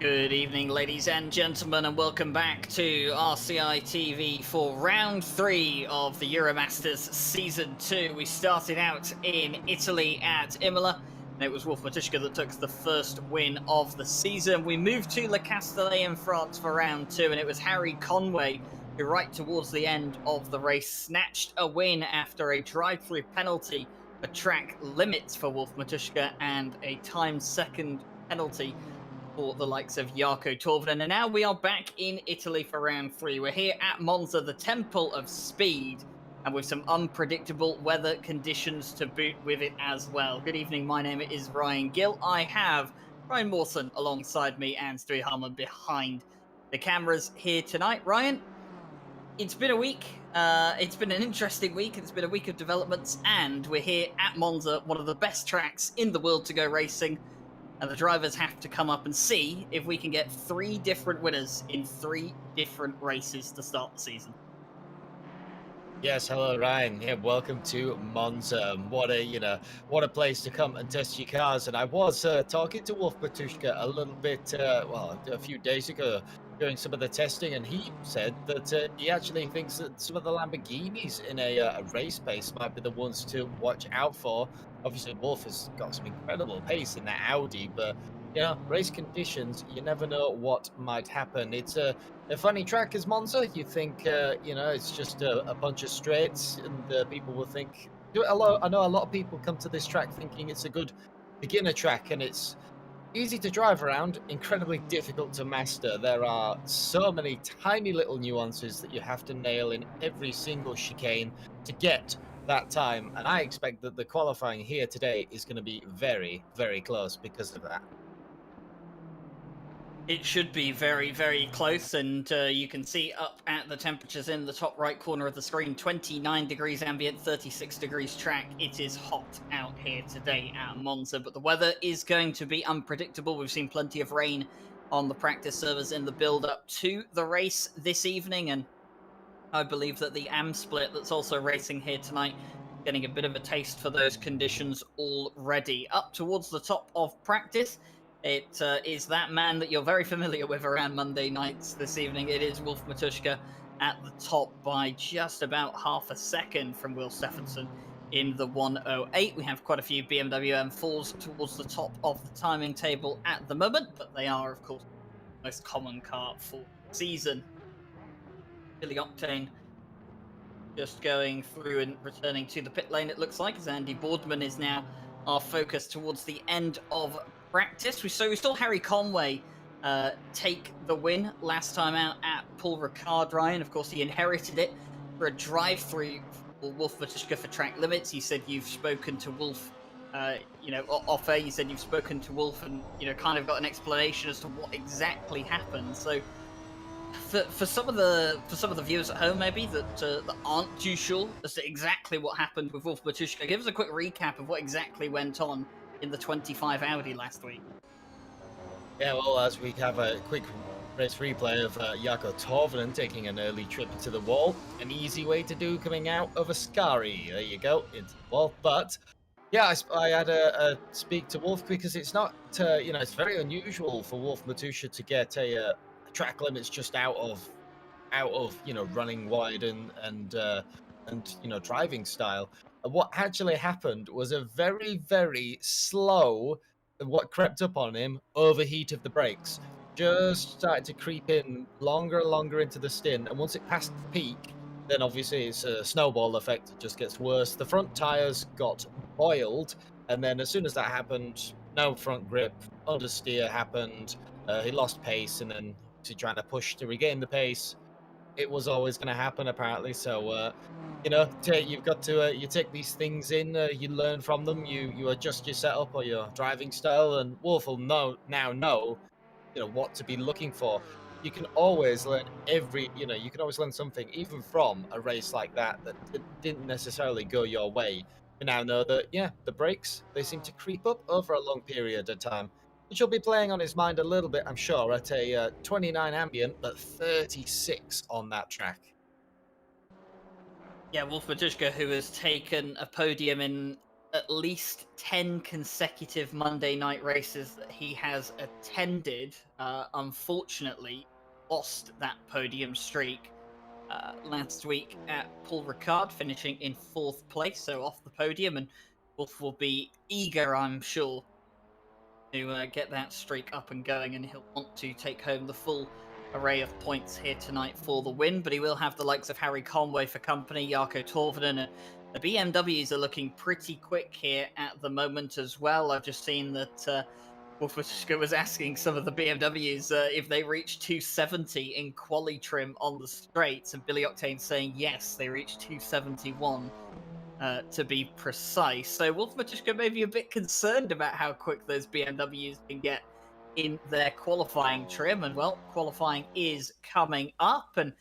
Good evening, ladies and gentlemen, and welcome back to RCI TV for round 3 of the Euromasters Season 2. We started out in Italy at Imola, and it was Wolf Matuszka that took the first win of the season. We moved to Le Castellet in France for round 2, and it was Harry Conway who, right towards the end of the race, snatched a win after a drive-through penalty, a track limits for Wolf Matuszka, and a timed second penalty for the likes of Jarkko Torvinen. And now we are back in Italy for round 3. We're here at Monza, the Temple of Speed, and with some unpredictable weather conditions to boot with it as well. Good evening, my name is Ryan Gill. I have Ryan Mawson alongside me and Stu Harmon behind the cameras here tonight. Ryan, it's been a week. It's been an interesting week. It's been a week of developments, and we're here at Monza, one of the best tracks in the world to go racing. And the drivers have to come up and see if we can get 3 different winners in 3 different races to start the season. Yes, hello Ryan. Yeah, welcome to Monza. What a place to come and test your cars. And I was talking to Wolf Matuszka a little bit, a few days ago, doing some of the testing, and he said that he actually thinks that some of the Lamborghinis in a race pace might be the ones to watch out for. Obviously, Wolf has got some incredible pace in that Audi, but race conditions, you never know what might happen. It's a funny track as Monza. You think, it's just a bunch of straights, and people will think. I know a lot of people come to this track thinking it's a good beginner track, and it's easy to drive around, incredibly difficult to master. There are so many tiny little nuances that you have to nail in every single chicane to get that time. And I expect that the qualifying here today is going to be very, very close because of that. It should be very, very close, and you can see up at the temperatures in the top right corner of the screen, 29 degrees ambient, 36 degrees track. It is hot out here today at Monza, but the weather is going to be unpredictable. We've seen plenty of rain on the practice servers in the build-up to the race this evening, and I believe that the AM split that's also racing here tonight getting a bit of a taste for those conditions already. Up towards the top of practice, it is that man that you're very familiar with around Monday nights this evening. It is Wolf Matuszka at the top by just about half a second from Will Stephenson in the 108. We have quite a few BMW M4s towards the top of the timing table at the moment, but they are, of course, the most common car for the season. Billy Octane just going through and returning to the pit lane, it looks like, as Andy Boardman is now our focus towards the end of practice. We saw Harry Conway take the win last time out at Paul Ricard, Ryan. Of course, he inherited it for a drive-through for Wolf Matuszka for track limits. He said you've spoken to Wolf, off air. You said you've spoken to Wolf and, kind of got an explanation as to what exactly happened. So for some of the viewers at home, maybe that aren't too sure as to exactly what happened with Wolf Matuszka, give us a quick recap of what exactly went on in the 25 Audi last week. Yeah, well, as we have a quick race replay of Jarkko Torvinen taking an early trip to the wall, an easy way to do coming out of a Ascari. There you go, into the wall. But yeah, I had a speak to Wolf because it's not, it's very unusual for Wolf Matuszka to get a track limits just out of running wide and driving style. And what actually happened was a very, very slow, what crept up on him, overheat of the brakes. Just started to creep in longer and longer into the stint, and once it passed the peak, then obviously it's a snowball effect. It just gets worse. The front tires got boiled, and then as soon as that happened, no front grip, understeer happened. He lost pace, and then trying to push to regain the pace. It was always going to happen, apparently. So, you've got to you take these things in, you learn from them, you adjust your setup or your driving style, and Wolf will know what to be looking for. You can always learn you can always learn something, even from a race like that didn't necessarily go your way. You now know that, the brakes, they seem to creep up over a long period of time, which will be playing on his mind a little bit, I'm sure, at a 29 ambient, but 36 on that track. Yeah, Wolf Matuszka, who has taken a podium in at least 10 consecutive Monday night races that he has attended. Unfortunately, lost that podium streak last week at Paul Ricard, finishing in 4th place, so off the podium. And Wolf will be eager, I'm sure, to get that streak up and going, and he'll want to take home the full array of points here tonight for the win. But he will have the likes of Harry Conway for company, Jarkko Torvinen. The BMWs are looking pretty quick here at the moment as well. I've just seen that Wolf was asking some of the BMWs if they reached 270 in quali trim on the straights, and Billy Octane saying yes, they reached 271. To be precise. So Wolf Matuszka may be a bit concerned about how quick those BMWs can get in their qualifying trim. And well, qualifying is coming up. And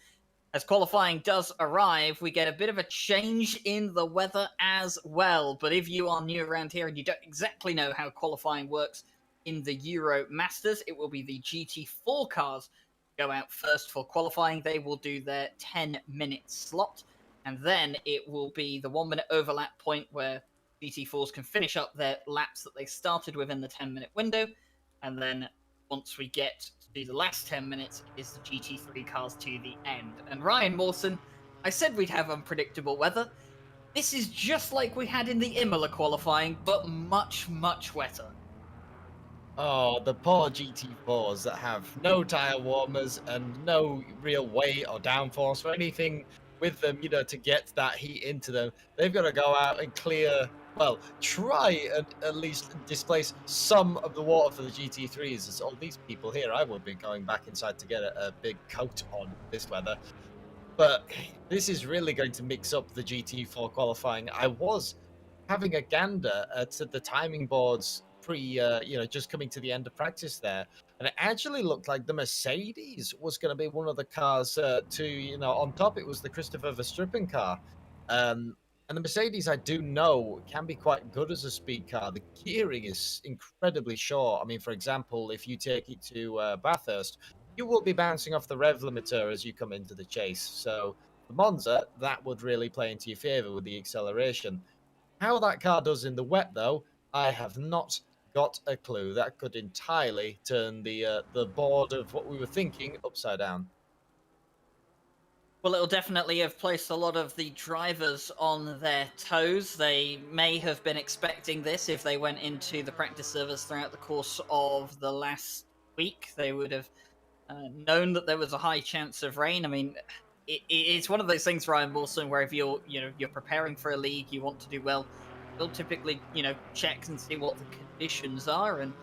as qualifying does arrive, we get a bit of a change in the weather as well. But if you are new around here and you don't exactly know how qualifying works in the Euro Masters, it will be the GT4 cars go out first for qualifying. They will do their 10-minute slot. And then it will be the 1-minute overlap point where GT4s can finish up their laps that they started within the 10-minute window. And then once we get to the last 10 minutes, is the GT3 cars to the end. And Ryan Mawson, I said we'd have unpredictable weather. This is just like we had in the Imola qualifying, but much, much wetter. Oh, the poor GT4s that have no tyre warmers and no real weight or downforce or anything with them, to get that heat into them. They've got to go out and clear, well, try and at least displace some of the water for the GT3s. As all these people here, I would be going back inside to get a big coat on this weather. But this is really going to mix up the GT4 qualifying. I was having a gander at the timing boards just coming to the end of practice there. And it actually looked like the Mercedes was going to be one of the cars on top. It was the Christopher Verstappen car. And the Mercedes, I do know, can be quite good as a speed car. The gearing is incredibly short. I mean, for example, if you take it to Bathurst, you will be bouncing off the rev limiter as you come into the chase. So for Monza, that would really play into your favor with the acceleration. How that car does in the wet, though, I have not got a clue. That could entirely turn the board of what we were thinking upside down. Well, it'll definitely have placed a lot of the drivers on their toes. They may have been expecting this if they went into the practice service throughout the course of the last week. They would have known that there was a high chance of rain. I mean, it's one of those things, Ryan Wilson, where if you're preparing for a league, you want to do well, you'll typically check and see what the conditions are, and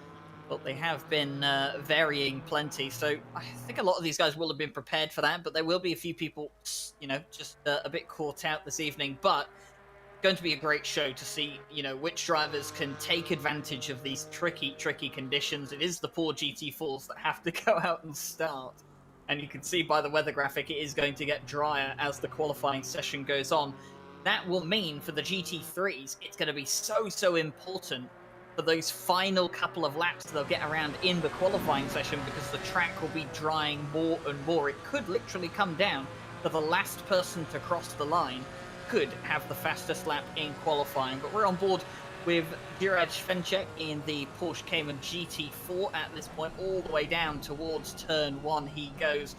well, they have been varying plenty. So I think a lot of these guys will have been prepared for that, but there will be a few people, just a bit caught out this evening. But it's going to be a great show to see, which drivers can take advantage of these tricky conditions. It is the poor GT4s that have to go out and start. And you can see by the weather graphic, it is going to get drier as the qualifying session goes on. That will mean for the GT3s, it's going to be so important for those final couple of laps they'll get around in the qualifying session, because the track will be drying more and more. It could literally come down to the last person to cross the line could have the fastest lap in qualifying. But we're on board with Jiraj Fincher in the Porsche Cayman GT4 at this point. All the way down towards turn 1 he goes.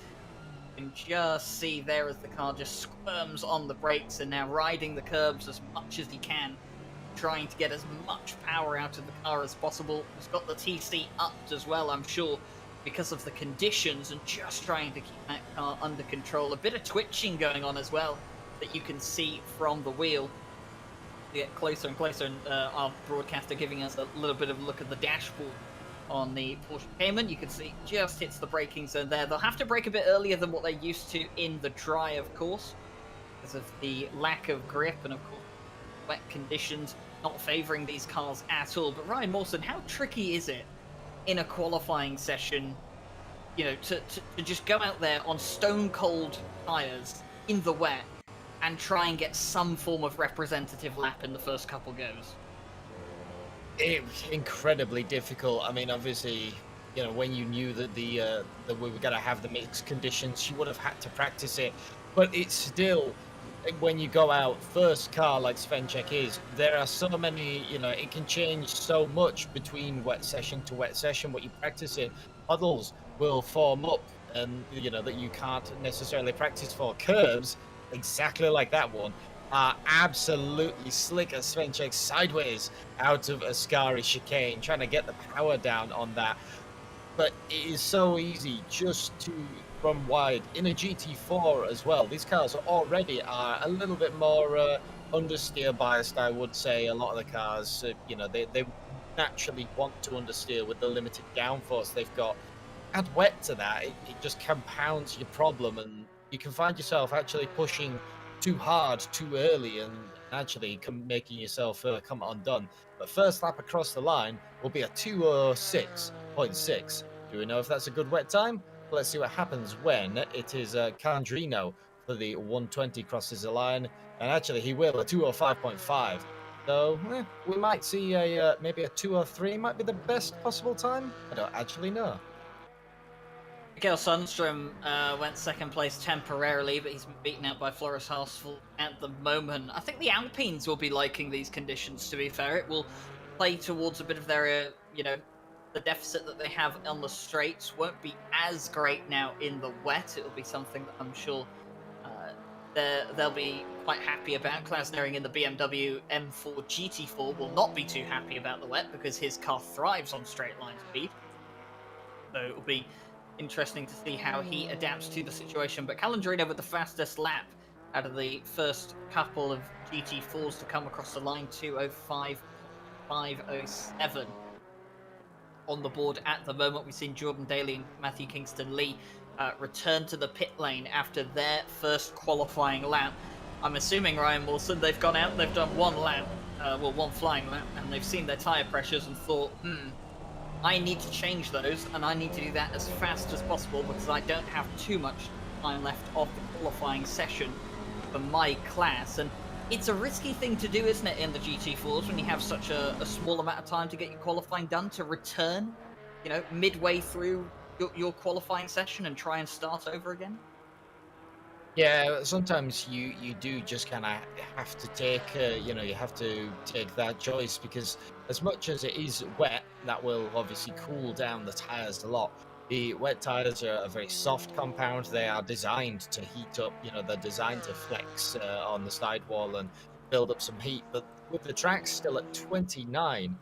You can just see there as the car just squirms on the brakes and now riding the curbs as much as he can, trying to get as much power out of the car as possible. He's got the TC upped as well, I'm sure, because of the conditions, and just trying to keep that car under control. A bit of twitching going on as well that you can see from the wheel. We get closer and closer, and our broadcaster giving us a little bit of a look at the dashboard on the Porsche Cayman. You can see just hits the braking zone there. They'll have to brake a bit earlier than what they're used to in the dry, of course, because of the lack of grip and, of course, wet conditions not favouring these cars at all. But Ryan Mawson, how tricky is it in a qualifying session, to just go out there on stone cold tyres in the wet and try and get some form of representative lap in the first couple goes? It was incredibly difficult. I mean, obviously, when you knew that that we were going to have the mixed conditions, you would have had to practice it. But it's still when you go out, first car like Svenchek is, there are so many, it can change so much between wet session to wet session, what you practice in. Puddles will form up and, that you can't necessarily practice for. Curbs, exactly like that one, are absolutely slick as Svenchek sideways out of Ascari chicane, trying to get the power down on that. But it is so easy just to run wide in a GT4 as well. These cars already are a little bit more understeer biased, I would say. A lot of the cars, they naturally want to understeer with the limited downforce they've got. Add wet to that, it just compounds your problem, and you can find yourself actually pushing too hard too early and actually making yourself come undone. But first lap across the line will be a 2:06.6. Do we know if that's a good wet time? Well, let's see what happens when it is Calandrino for the 120 crosses the line, and actually he will, a 2:05.5. So we might see maybe a 2:03 might be the best possible time. I don't actually know. Mikael Sundström went second place temporarily, but he's been beaten out by Floris Hassel at the moment. I think the Alpines will be liking these conditions, to be fair. It will play towards a bit of their, the deficit that they have on the straights won't be as great now in the wet. It'll be something that I'm sure they'll be quite happy about. Klaus Nering in the BMW M4 GT4 will not be too happy about the wet because his car thrives on straight line speed. So it'll be interesting to see how he adapts to the situation. But Calandrino with the fastest lap out of the first couple of GT4s to come across the line, 2:05.507 on the board at the moment. We've seen Jordan Daly and Matthew Kingston-Lee return to the pit lane after their first qualifying lap. I'm assuming, Ryan Wilson, they've gone out, they've done one lap, one flying lap, and they've seen their tyre pressures and thought, I need to change those, and I need to do that as fast as possible because I don't have too much time left of the qualifying session for my class. And it's a risky thing to do, isn't it, in the GT4s when you have such a small amount of time to get your qualifying done, to return, midway through your qualifying session and try and start over again? Yeah, sometimes you do just kind of have to take, you have to take that choice, because as much as it is wet, that will obviously cool down the tires a lot. The wet tires are a very soft compound. They are designed to heat up, they're designed to flex on the sidewall and build up some heat. But with the track still at 29,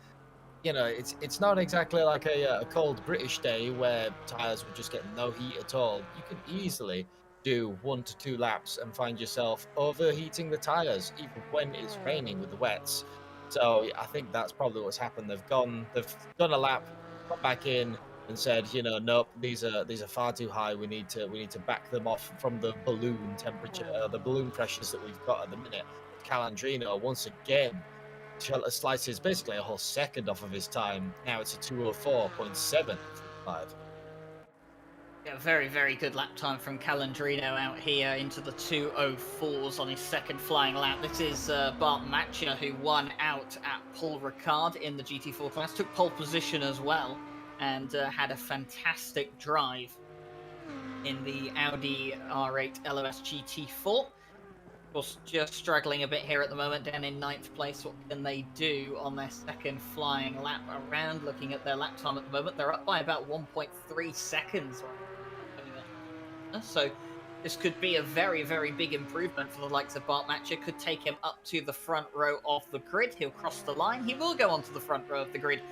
it's not exactly like a cold British day where tires would just get no heat at all. You could easily do 1 to 2 laps and find yourself overheating the tires, even when it's raining with the wets. So I think that's probably what's happened. They've done a lap, got back in, and said, nope, these are far too high. We need to back them off from the balloon temperature, the balloon pressures that we've got at the minute. Calandrino once again slices basically a whole second off of his time. Now it's a 2:04.75. Yeah, very, very good lap time from Calandrino out here into the 2:04s on his second flying lap. This is Bart Matcher, who won out at Paul Ricard in the GT4 class, took pole position as well, and had a fantastic drive in the Audi R8 LOS GT4. Of course, just struggling a bit here at the moment, down in 9th place. What can they do on their second flying lap around? Looking at their lap time at the moment, they're up by about 1.3 seconds. So this could be a very, very big improvement for the likes of Bart Matcher. Could take him up to the front row of the grid. He'll cross the line. He will go onto the front row of the grid.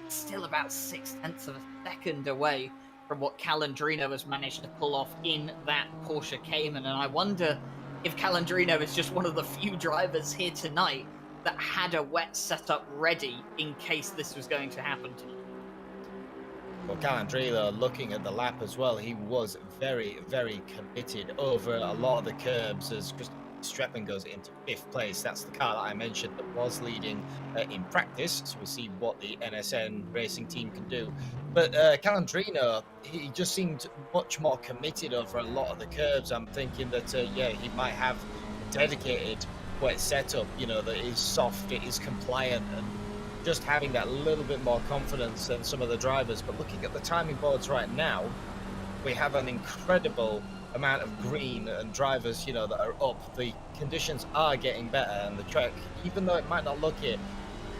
Still about 0.6 of a second away from what Calandrino has managed to pull off in that Porsche Cayman. And I wonder if Calandrino is just one of the few drivers here tonight that had a wet setup ready in case this was going to happen to him. Well, Calandrino, looking at the lap as well, he was very, very committed over a lot of the curbs as Christopher Streppman goes into 5th place. That's the car that I mentioned that was leading in practice, so we'll see what the NSN racing team can do. But Calandrino, he just seemed much more committed over a lot of the curbs. I'm thinking that, he might have a dedicated wet setup, that is soft, it is compliant, and just having that little bit more confidence than some of the drivers. But looking at the timing boards right now, we have an incredible amount of green and drivers, that are up, the conditions are getting better, and the track, even though it might not look it,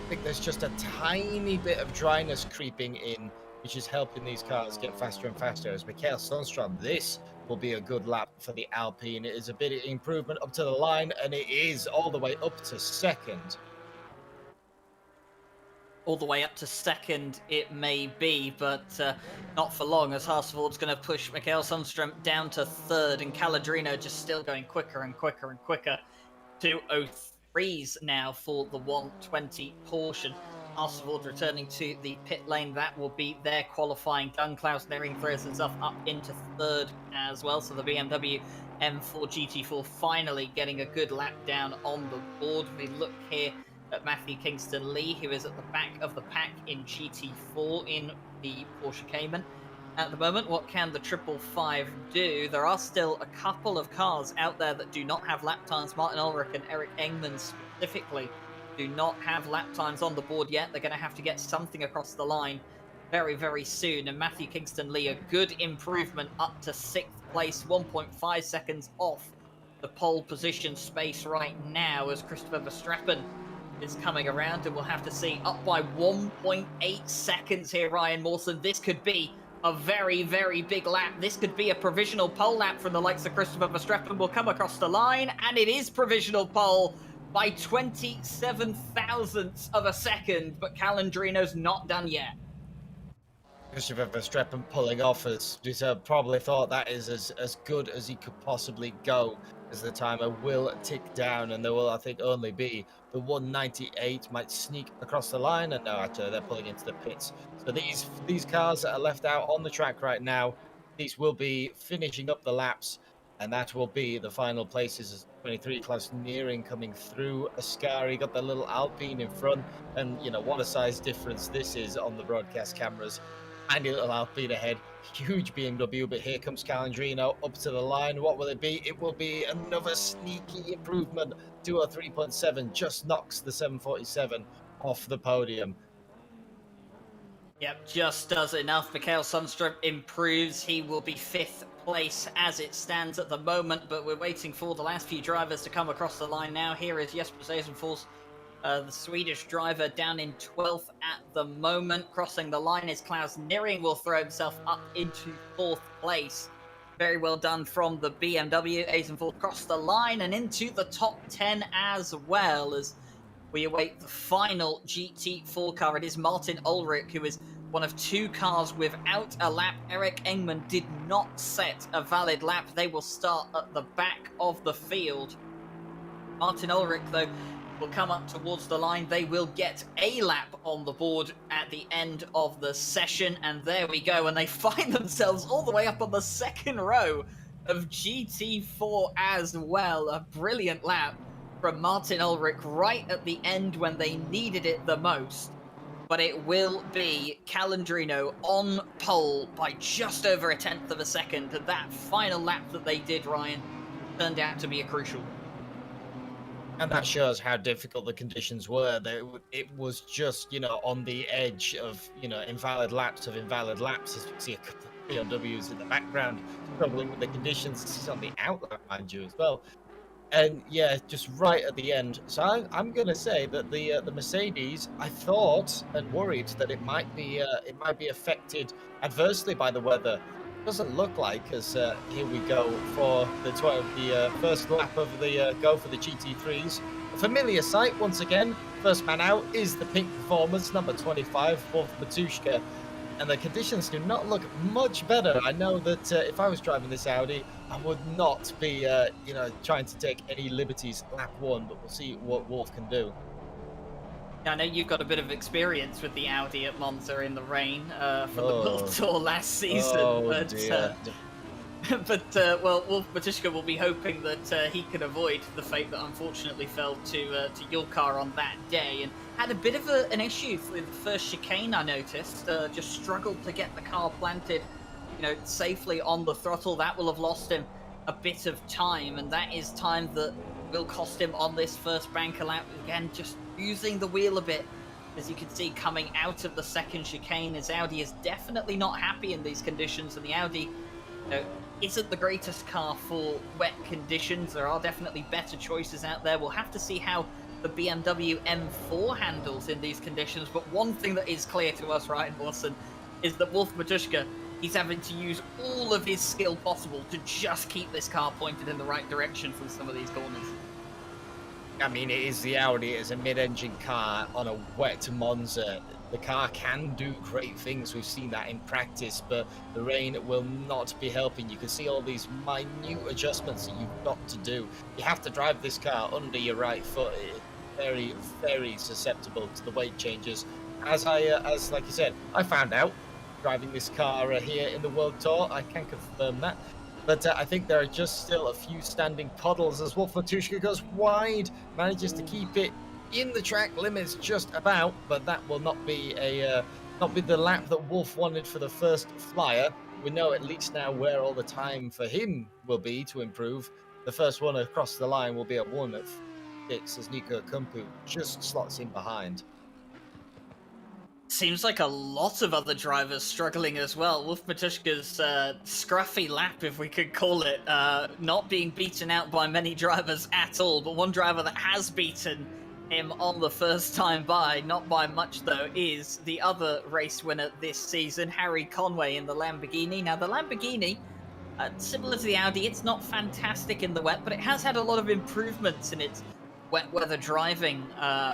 I think there's just a tiny bit of dryness creeping in, which is helping these cars get faster and faster. As Mikael Sundstrom, this will be a good lap for the Alpine. It is a bit of improvement up to the line, and it is all the way up to second. All the way up to second it may be, but not for long, as Hasselhold's going to push Mikael Sundstrom down to third, and Calandrino just still going quicker and quicker and quicker. 2:03s now for the 120 portion. Hasselhold returning to the pit lane. That will be their qualifying done. Klaus Nering throws himself up into third as well, so the BMW M4 GT4 finally getting a good lap down on the board. We look here at Matthew Kingston Lee, who is at the back of the pack in GT4 in the Porsche Cayman. At the moment, what can the 555 do? There are still a couple of cars out there that do not have lap times. Martin Ulrich and Eric Engman specifically do not have lap times on the board yet. They're going to have to get something across the line very, very soon. And Matthew Kingston Lee, a good improvement up to 6th place, 1.5 seconds off the pole position space right now, as Christopher Verstappen is coming around, and we'll have to see, up by 1.8 seconds here, Ryan Mawson. This could be a very, very big lap. This could be a provisional pole lap from the likes of Christopher Verstappen. Will come across the line, and it is provisional pole by 27 thousandths of a second, but Calandrino's not done yet. Christopher Verstappen pulling off, as probably thought that is as good as he could possibly go, as the timer will tick down, and there will, I think, only be the 198 might sneak across the line, and no, actually they're pulling into the pits. So these cars that are left out on the track right now, these will be finishing up the laps, and that will be the final places. As 23 Klaus Nering coming through Ascari, got the little Alpine in front, and what a size difference this is on the broadcast cameras. Tiny little Alpine ahead, huge BMW, but here comes Calandrino up to the line. What will it be? It will be another sneaky improvement. 203.7 just knocks the 747 off the podium. Yep, just does enough. Mikael Sundstrom improves. He will be 5th place as it stands at the moment, but we're waiting for the last few drivers to come across the line now. Here is Jesper Sesenfors, the Swedish driver, down in 12th at the moment. Crossing the line is Klaus Nering, will throw himself up into 4th place. Very well done from the BMW. Eisenford crossed the line and into the top 10 as well, as we await the final GT4 car. It is Martin Ulrich, who is one of 2 cars without a lap. Eric Engman did not set a valid lap. They will start at the back of the field. Martin Ulrich, though, will come up towards the line. They will get a lap on the board at the end of the session, and there we go, and they find themselves all the way up on the 2nd row of GT4 as well. A brilliant lap from Martin Ulrich right at the end when they needed it the most, but it will be Calandrino on pole by just over 1/10 of a second, and that final lap that they did, Ryan, turned out to be a crucial. And that shows how difficult the conditions were. It was just, on the edge of, invalid laps. As you can see a couple of BMWs in the background struggling with the conditions. This is on the outlap, mind you, as well. And yeah, just right at the end. So I'm going to say that the Mercedes, I thought and worried that it might be affected adversely by the weather. Doesn't look like, as here we go for the first lap of the go for the GT3s. A familiar sight once again. First man out is the pink performance, number 25, fourth Matushka. And the conditions do not look much better. I know that if I was driving this Audi, I would not be, trying to take any liberties lap 1, but we'll see what Wolf can do. I know you've got a bit of experience with the Audi at Monza in the rain from the World Tour last season. Well, Wolf Matuszka will be hoping that he can avoid the fate that unfortunately fell to your car on that day, and had a bit of an issue with the first chicane. I noticed just struggled to get the car planted, safely on the throttle. That will have lost him a bit of time, and that is time that will cost him on this first banker lap. Again, just using the wheel a bit, as you can see, coming out of the second chicane. His Audi is definitely not happy in these conditions, and the Audi isn't the greatest car for wet conditions. There are definitely better choices out there. We'll have to see how the BMW M4 handles in these conditions. But one thing that is clear to us, Ryan Wilson, is that Wolf Matuszka, he's having to use all of his skill possible to just keep this car pointed in the right direction from some of these corners. I mean, it is the Audi. It is a mid-engine car on a wet Monza. The car can do great things. We've seen that in practice, but the rain will not be helping. You can see all these minute adjustments that you've got to do. You have to drive this car under your right foot. It's very, very susceptible to the weight changes. As like you said, I found out driving this car here in the World Tour. I can confirm that. But I think there are just still a few standing puddles as Wolf Matuszka goes wide, manages to keep it in the track limits just about, but that will not be the lap that Wolf wanted for the first flyer. We know at least now where all the time for him will be to improve. The first one across the line will be at 1:06 as Nico Kumpu just slots in behind. Seems like a lot of other drivers struggling as well. Wolf Matuszka's scruffy lap, if we could call it, not being beaten out by many drivers at all, but one driver that has beaten him on the first time by, not by much though, is the other race winner this season, Harry Conway in the Lamborghini. Now the Lamborghini, similar to the Audi, it's not fantastic in the wet, but it has had a lot of improvements in its wet weather driving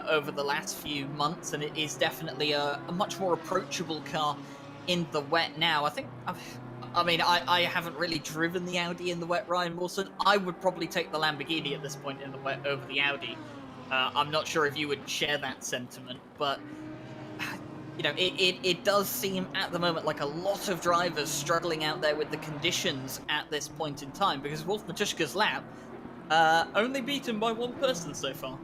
over the last few months, and it is definitely a much more approachable car in the wet now. I haven't really driven the Audi in the wet, Ryan Wilson. I would probably take the Lamborghini at this point in the wet over the Audi. I'm not sure if you would share that sentiment, but you know, it does seem at the moment like a lot of drivers struggling out there with the conditions at this point in time, because Wolf Matuszka's lap only beaten by one person so far.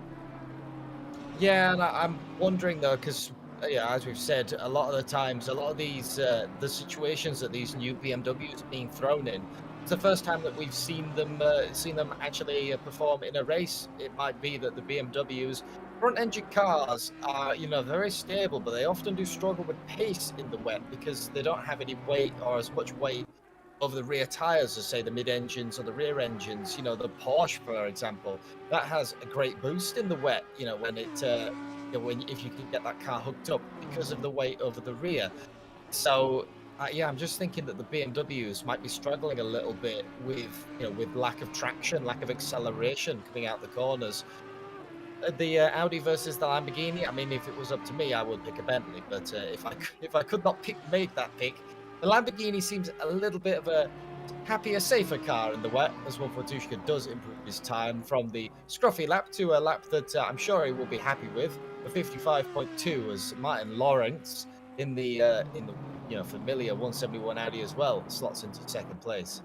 Yeah, and I'm wondering though, because yeah, as we've said, a lot of the times, a lot of these the situations that these new BMWs are being thrown in, it's the first time that we've seen them actually perform in a race. It might be that the BMWs front-engine cars are, you know, very stable, but they often do struggle with pace in the wet because they don't have any weight or as much weight over the rear tires as say the mid-engines or the rear engines. You know, the Porsche, for example, that has a great boost in the wet, you know, when it if you can get that car hooked up because of the weight over the rear. So yeah, I'm just thinking that the BMWs might be struggling a little bit with, you know, with lack of traction, lack of acceleration coming out the corners. The Audi versus the Lamborghini, I mean, if it was up to me, I would pick a Bentley, but if I could not make that pick, the Lamborghini seems a little bit of a happier, safer car in the wet, as Wolf Matuszka does improve his time from the scruffy lap to a lap that I'm sure he will be happy with, the 55.2, as Martin Lawrence in the you know, familiar 171 Audi as well slots into second place.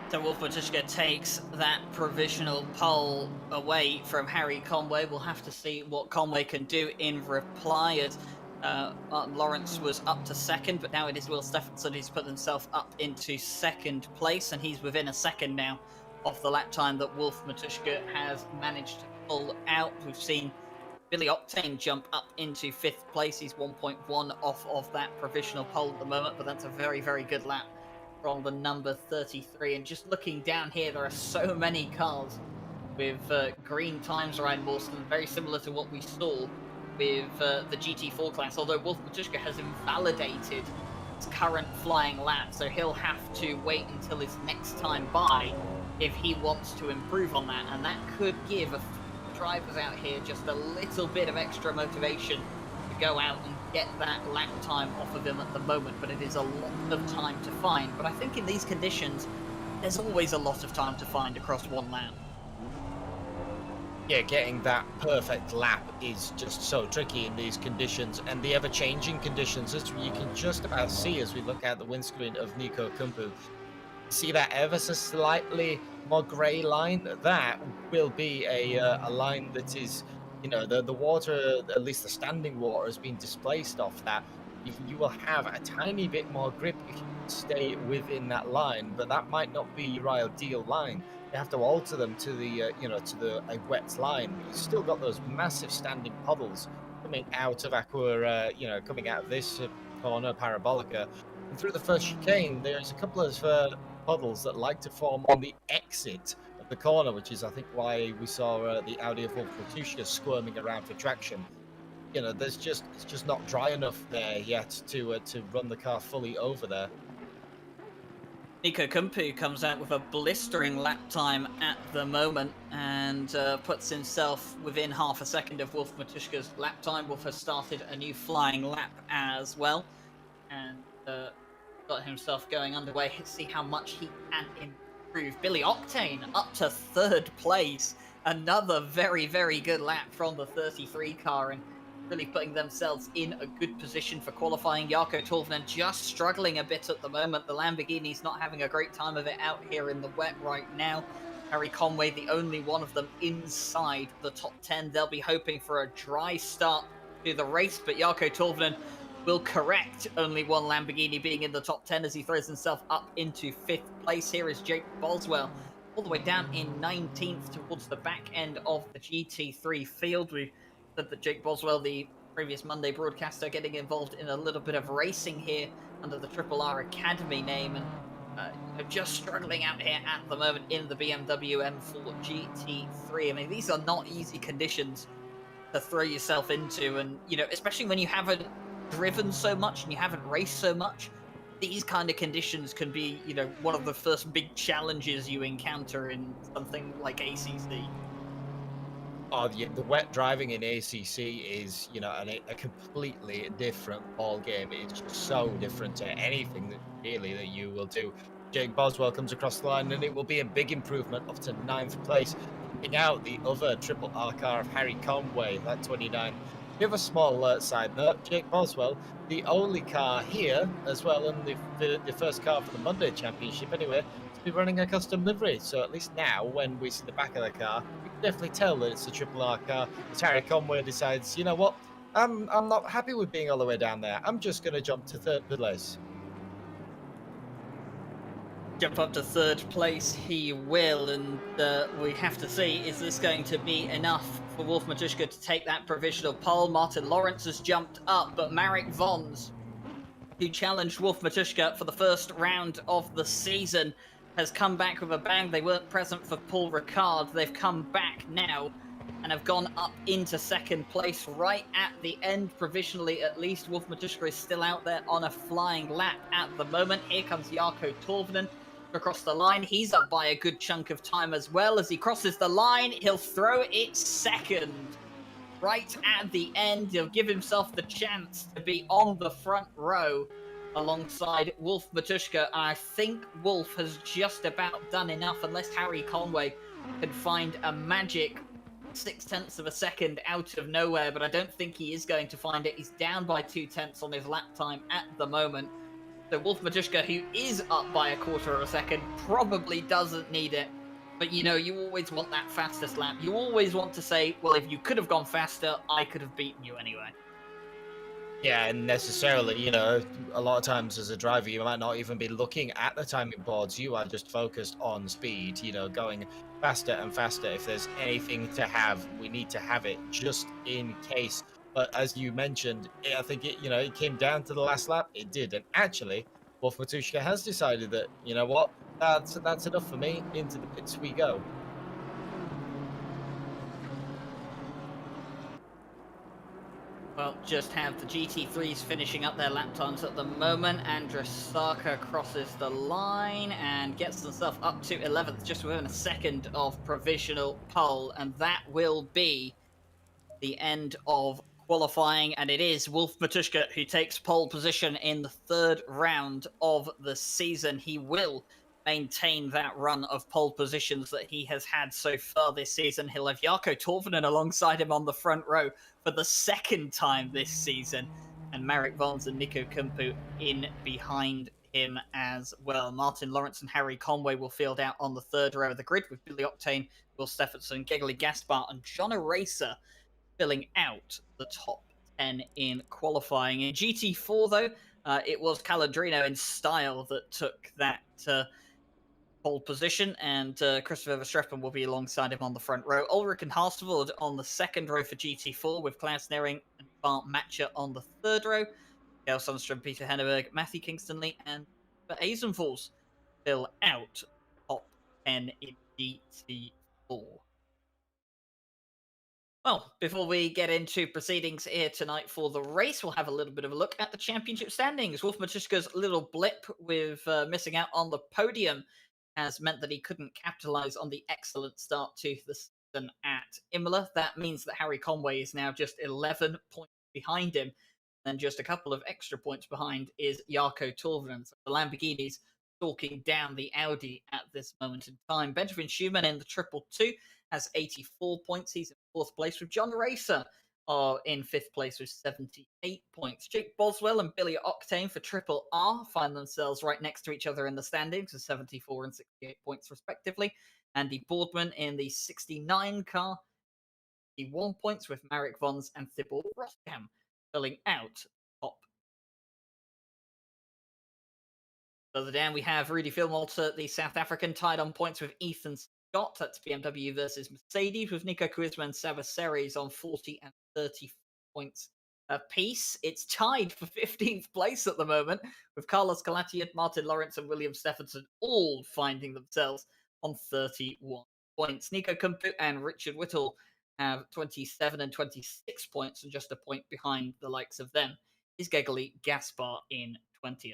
So Wolf Matuszka takes that provisional pole away from Harry Conway. We'll have to see what Conway can do in reply, as Martin Lawrence was up to second, but now it is Will Stephenson who's put himself up into second place, and he's within a second now of the lap time that Wolf Matuszka has managed to pull out. We've seen Billy Octane jump up into fifth place. He's 1.1 off of that provisional pole at the moment, but that's a very, very good lap from the number 33. And just looking down here, there are so many cars with green times around Wilson, very similar to what we saw with the GT4 class, although Wolf Matuszka has invalidated his current flying lap, so he'll have to wait until his next time by if he wants to improve on that, and that could give a few drivers out here just a little bit of extra motivation to go out and get that lap time off of him at the moment, but it is a lot of time to find. But I think in these conditions, there's always a lot of time to find across one lap. Yeah, getting that perfect lap is just so tricky in these conditions, and the ever-changing conditions, as you can just about see as we look at the windscreen of Nico Kumpu. See that ever so slightly more grey line? That will be a line that is, you know, the water, at least the standing water, has been displaced off that. You will have a tiny bit more grip if you stay within that line, but that might not be your ideal line. You have to alter them to the, you know, to a wet line. You've still got those massive standing puddles coming out of Aqua, you know, coming out of this corner, Parabolica. And through the first chicane, there's a couple of puddles that like to form on the exit of the corner, which is, I think, why we saw the Audi of Wolf Matushka squirming around for traction. You know, it's just not dry enough there yet to run the car fully over there. Nico Kumpu comes out with a blistering lap time at the moment and puts himself within half a second of Wolf Matushka's lap time. Wolf has started a new flying lap as well and got himself going underway. Let's see how much he can improve. Billy Octane up to third place. Another very, very good lap from the 33 car and really putting themselves in a good position for qualifying. Jarkko Torvinen just struggling a bit at the moment. The Lamborghini's not having a great time of it out here in the wet right now. Harry Conway, the only one of them inside the top 10. They'll be hoping for a dry start to the race, but Jarkko Torvinen will correct only one Lamborghini being in the top 10 as he throws himself up into 5th place. Here is Jake Boswell all the way down in 19th towards the back end of the GT3 field. We said that Jake Boswell, the previous Monday broadcaster, getting involved in a little bit of racing here under the Triple R Academy name and just struggling out here at the moment in the BMW M4 GT3. I mean, these are not easy conditions to throw yourself into, and especially when you haven't driven so much and you haven't raced so much, these kind of conditions can be one of the first big challenges you encounter in something like ACC. Oh, the wet driving in ACC is, a completely different ball game. It's just so different to anything that you will do. Jake Boswell comes across the line, and it will be a big improvement up to 9th place. Picking out the other Triple R car of Harry Conway, that 29. We have a small side note. Jake Boswell, the only car here as well, and the first car for the Monday Championship anyway, to be running a custom livery. So at least now, when we see the back of the car, we can definitely tell that it's a Triple R car. As Harry Conway decides, you know what, I'm not happy with being all the way down there. I'm just going to jump to 3rd place. Jump up to 3rd place he will, and we have to see, is this going to be enough for Wolf Matushka to take that provisional pole? Martin Lawrence has jumped up, but Marek Vons, who challenged Wolf Matushka for the first round of the season, has come back with a bang. They weren't present for Paul Ricard. They've come back now and have gone up into 2nd place right at the end, provisionally at least. Wolf Matushka is still out there on a flying lap at the moment. Here comes Jarkko Torvinen across the line. He's up by a good chunk of time as well. As he crosses the line, he'll throw it 2nd. Right at the end, he'll give himself the chance to be on the front row alongside Wolf Matushka. I think Wolf has just about done enough, unless Harry Conway can find a magic 0.6 of a second out of nowhere, but I don't think he is going to find it. He's down by 0.2 on his lap time at the moment. So Wolf Matushka, who is up by 1/4 of a second, probably doesn't need it. But you always want that fastest lap. You always want to say, well, if you could have gone faster, I could have beaten you anyway. Yeah, and necessarily, a lot of times as a driver, you might not even be looking at the timing boards. You are just focused on speed, going faster and faster. If there's anything to have, we need to have it just in case. But as you mentioned, I think it came down to the last lap. It did. And actually, Wolf Matushka has decided that, you know what, that's enough for me. Into the pits we go. Well, just have the GT3s finishing up their lap times at the moment. Andres Sarka crosses the line and gets himself up to 11th, just within a second of provisional pole. And that will be the end of qualifying. And it is Wolf Matushka who takes pole position in the 3rd round of the season. He will maintain that run of pole positions that he has had so far this season. He'll have Jarkko Torvinen alongside him on the front row for the 2nd time this season, and Marek Vons and Nico Kumpu in behind him as well. Martin Lawrence and Harry Conway will field out on the 3rd row of the grid, with Billy Octane, Will Stephenson, Gegely Gaspar, and John Eraser filling out the top 10 in qualifying. In GT4, though, it was Calandrino in style that took that pole position, and Christopher Verstappen will be alongside him on the front row. Ulrich and Hastervold on the 2nd row for GT4, with Klaus Nering and Bart Matcher on the 3rd row. Gail Sundstrom, Peter Henneberg, Matthew Kingstonley, and Azenfalls still out top 10 in GT4. Well, before we get into proceedings here tonight for the race, we'll have a little bit of a look at the championship standings. Wolf Matuszka's little blip with missing out on the podium has meant that he couldn't capitalize on the excellent start to the season at Imola. That means that Harry Conway is now just 11 points behind him. And just a couple of extra points behind is Jarkko Torvinen. So the Lamborghinis stalking down the Audi at this moment in time. Benjamin Schumann in the Triple Two has 84 points. He's in fourth place, with John Racer are in fifth place with 78 points. Jake Boswell and Billy Octane for Triple R find themselves right next to each other in the standings with 74 and 68 points respectively. Andy Boardman in the 69 car, 61 points, with Marek Vons and Thibaut Roskam filling out top. Further down, we have Rudy Philmolter, the South African, tied on points with Ethan Scott. That's BMW versus Mercedes, with Nico Kuizma and Sabaseries on 40 and 30 points apiece. It's tied for 15th place at the moment, with Carlos Calatiet, Martin Lawrence, and William Stephenson all finding themselves on 31 points. Nico Kumpu and Richard Whittle have 27 and 26 points, and just a point behind the likes of them is Gegely Gaspar in 20th.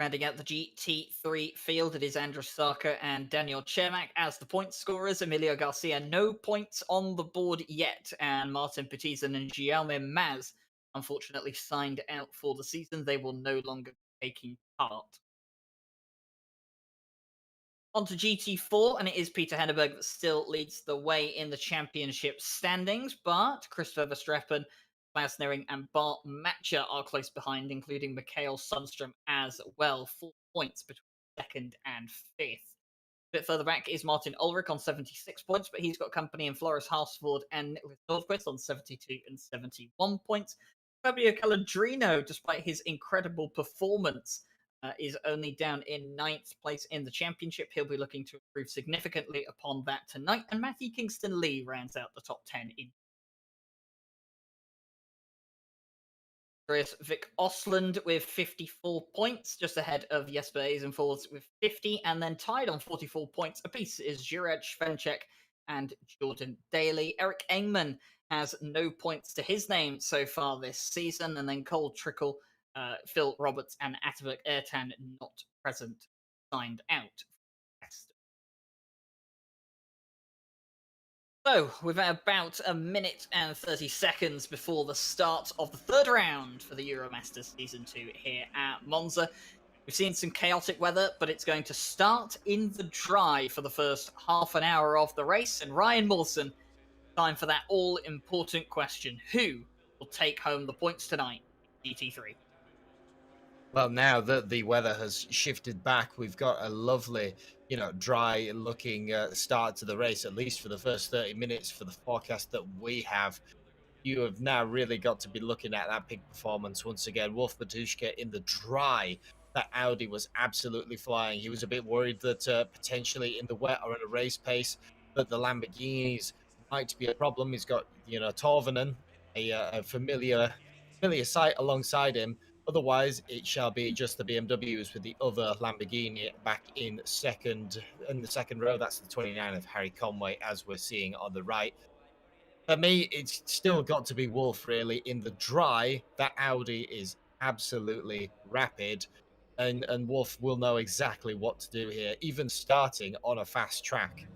Rounding out the GT3 field, it is Andrus Sarka and Daniel Cermak as the point scorers. Emilio Garcia, no points on the board yet, and Martin Petizan and Jaume Maz unfortunately signed out for the season. They will no longer be taking part. On to GT4, and it is Peter Henneberg that still leads the way in the championship standings, but Christopher Verstappen, Klaus Nering, and Bart Matcher are close behind, including Mikael Sundstrom as well. 4 points between second and fifth. A bit further back is Martin Ulrich on 76 points, but he's got company in Floris Halsford and Nicholas Nordquist on 72 and 71 points. Fabio Calandrino, despite his incredible performance, is only down in 9th place in the championship. He'll be looking to improve significantly upon that tonight. And Matthew Kingston-Lee rounds out the top 10 in. Vic Osland with 54 points, just ahead of Jesper Azenfalls with 50, and then tied on 44 points apiece is Jiraj Fincher and Jordan Daly. Eric Engman has no points to his name so far this season, and then Cole Trickle, Phil Roberts, and Atabak Ertan not present, signed out. So, with about a minute and 30 seconds before the start of the third round for the Euromasters Season 2 here at Monza, we've seen some chaotic weather, but it's going to start in the dry for the first half an hour of the race. And Ryan Mawson, time for that all-important question. Who will take home the points tonight, GT3? Well, now that the weather has shifted back, we've got a lovely, dry-looking start to the race, at least for the first 30 minutes for the forecast that we have. You have now really got to be looking at that peak performance once again. Wolf Matuszka in the dry. That Audi was absolutely flying. He was a bit worried that potentially in the wet or at a race pace that the Lamborghinis might be a problem. He's got, Torvinen, a familiar sight alongside him. Otherwise, it shall be just the BMWs with the other Lamborghini back in the second row. That's the 29 of Harry Conway, as we're seeing on the right. For me, it's still got to be Wolf, really. In the dry, that Audi is absolutely rapid, and Wolf will know exactly what to do here, even starting on a fast track.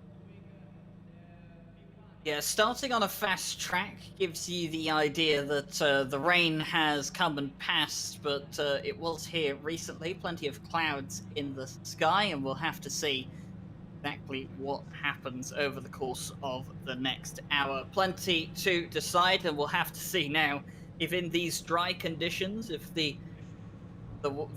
Yeah, starting on a fast track gives you the idea that the rain has come and passed, but it was here recently. Plenty of clouds in the sky, and we'll have to see exactly what happens over the course of the next hour. Plenty to decide, and we'll have to see now if in these dry conditions, if the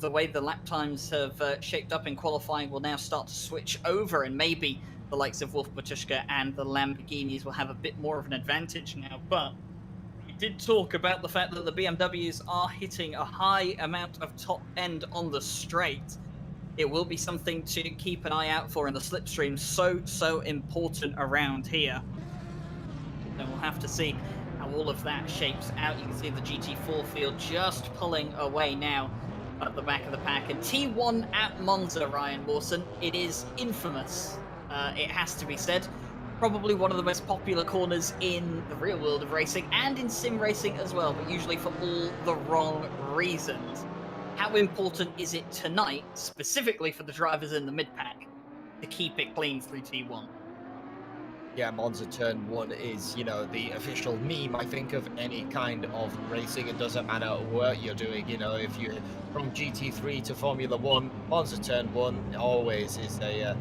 way the lap times have shaped up in qualifying will now start to switch over, and maybe the likes of Wolf Matuszka and the Lamborghinis will have a bit more of an advantage now. But we did talk about the fact that the BMWs are hitting a high amount of top end on the straight. It will be something to keep an eye out for in the slipstream. So important around here. And we'll have to see how all of that shapes out. You can see the GT4 field just pulling away now at the back of the pack. And T1 at Monza, Ryan Mawson, it is infamous. It has to be said. Probably one of the most popular corners in the real world of racing and in sim racing as well, but usually for all the wrong reasons. How important is it tonight, specifically for the drivers in the mid-pack, to keep it clean through T1? Yeah, Monza Turn 1 is, you know, the official meme, I think, of any kind of racing. It doesn't matter what you're doing, you know, if you're from GT3 to Formula 1, Monza Turn 1 always is a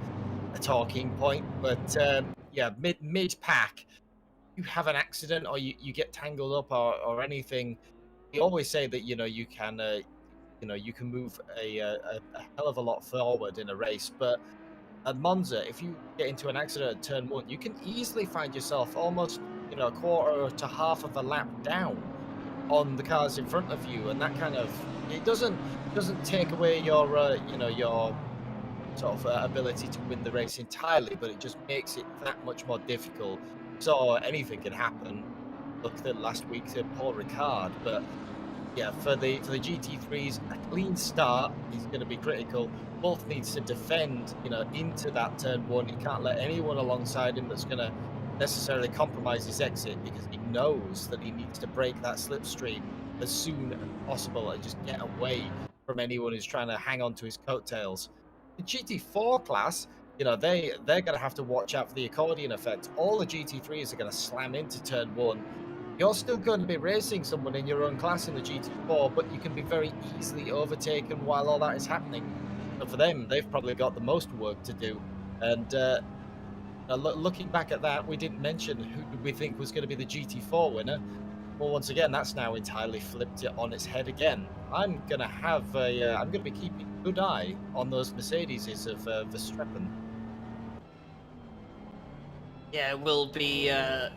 talking point. But, yeah, mid-pack, you have an accident or you get tangled up or anything, you always say that, you know, you can move a hell of a lot forward in a race. But at Monza, if you get into an accident at turn 1, you can easily find yourself almost, you know, a quarter to half of a lap down on the cars in front of you, and that kind of, it doesn't take away your you know, your sort of ability to win the race entirely, but it just makes it that much more difficult. So anything can happen. Look at last week to Paul Ricard, but yeah, for the GT3s, a clean start is going to be critical. Wolf needs to defend, you know, into that turn 1. He can't let anyone alongside him that's going to necessarily compromise his exit, because he knows that he needs to break that slipstream as soon as possible and just get away from anyone who's trying to hang on to his coattails. The GT4 class, you know, they're going to have to watch out for the accordion effect. All the GT3s are going to slam into turn 1. You're still going to be racing someone in your own class in the GT4, but you can be very easily overtaken while all that is happening. So for them, they've probably got the most work to do. And looking back at that, we didn't mention who we think was going to be the GT4 winner. Well, once again, that's now entirely flipped it on its head again. I'm going to be keeping a good eye on those Mercedeses of Verstappen. Yeah, it will be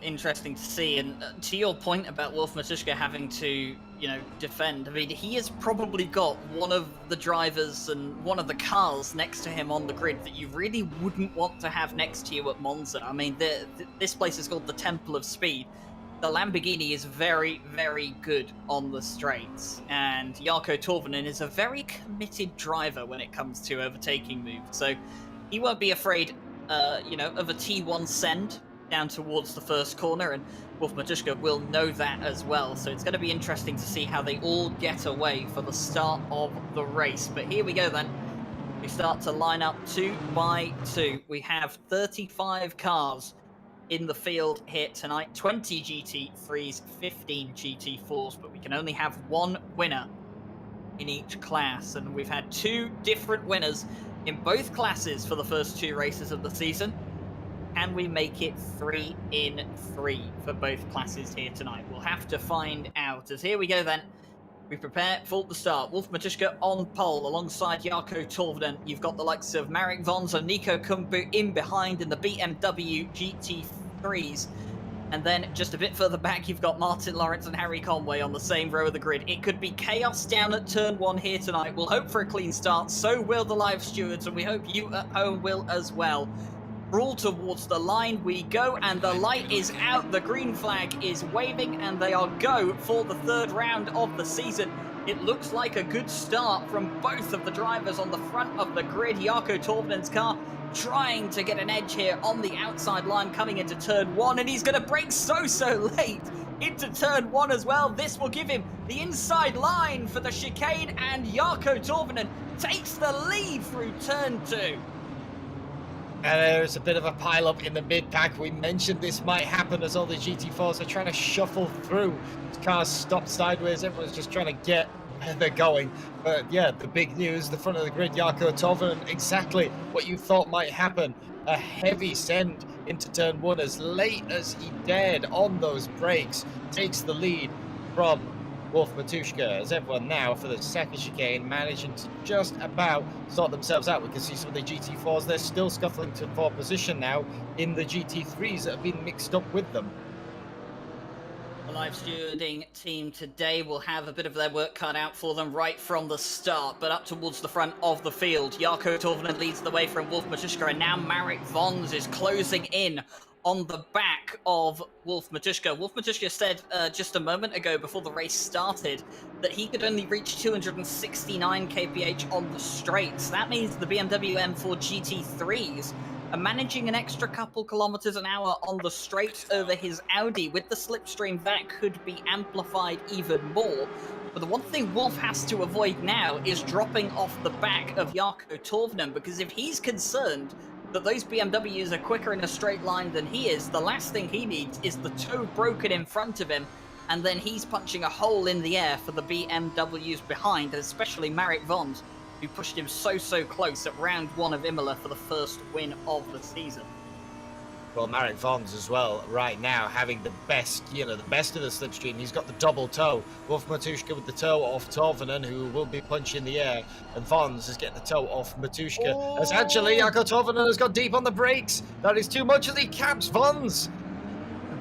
interesting to see. And to your point about Wolf Matuszka having to, you know, defend, I mean, he has probably got one of the drivers and one of the cars next to him on the grid that you really wouldn't want to have next to you at Monza. I mean, this place is called the Temple of Speed. The Lamborghini is very, very good on the straights. And Jarkko Torvinen is a very committed driver when it comes to overtaking moves. So he won't be afraid you know, of a T1 send down towards the first corner, and Wolf Matuszka will know that as well. So it's going to be interesting to see how they all get away for the start of the race. But here we go then. We start to line up 2 by 2. We have 35 cars in the field here tonight. 20 GT3s, 15 GT4s, but we can only have one winner in each class. And we've had 2 different winners in both classes for the first 2 races of the season. Can we make it 3 in 3 for both classes here tonight? We'll have to find out. As here we go then. We prepare for the start. Wolf Matuszka on pole alongside Jarkko Torvinen. You've got the likes of Marek Vonza, Nico Kumbu in behind in the BMW GT3s. And then just a bit further back, you've got Martin Lawrence and Harry Conway on the same row of the grid. It could be chaos down at turn 1 here tonight. We'll hope for a clean start. So will the live stewards, and we hope you at home will as well. Brawl towards the line we go, and the light is out. The green flag is waving, and they are go for the 3rd round of the season. It looks like a good start from both of the drivers on the front of the grid. Jarkko Torvinen's car trying to get an edge here on the outside line coming into turn 1, and he's going to brake so late into turn 1 as well. This will give him the inside line for the chicane, and Jarkko Torvinen takes the lead through turn 2. And there's a bit of a pile-up in the mid-pack. We mentioned this might happen as all the GT4s are trying to shuffle through. Cars stopped sideways. Everyone's just trying to get where they're going. But yeah, the big news, the front of the grid, Jarkko Torvinen, exactly what you thought might happen. A heavy send into turn 1 as late as he dared on those brakes. Takes the lead from Wolf Matuszka, as everyone now for the second chicane managing to just about sort themselves out. We can see some of the GT4s, they're still scuffling for position now in the GT3s that have been mixed up with them. live stewarding team today will have a bit of their work cut out for them right from the start, but up towards the front of the field. Jarkko Torvinen leads the way from Wolf Matuszka, and now Marek Vons is closing in on the back of Wolf Matuszka. Wolf Matuszka said just a moment ago before the race started that he could only reach 269 kph on the straights. That means the BMW M4 GT3s are managing an extra couple kilometers an hour on the straights over his Audi. With the slipstream, that could be amplified even more. But the one thing Wolf has to avoid now is dropping off the back of Jarkko Torvinen, because if he's concerned that those BMWs are quicker in a straight line than he is, the last thing he needs is the toe broken in front of him, and then he's punching a hole in the air for the BMWs behind, especially Marek Vons, who pushed him so close at round 1 of Imola for the first win of the season. Well, Marek Vons as well, right now, having the best, the best of the slipstream. He's got the double toe. Wolf Matuszka with the toe off Torvinen, who will be punching the air. And Vons is getting the toe off Matuszka. As actually, Jarkko Torvinen has got deep on the brakes. That is too much as he caps Vons.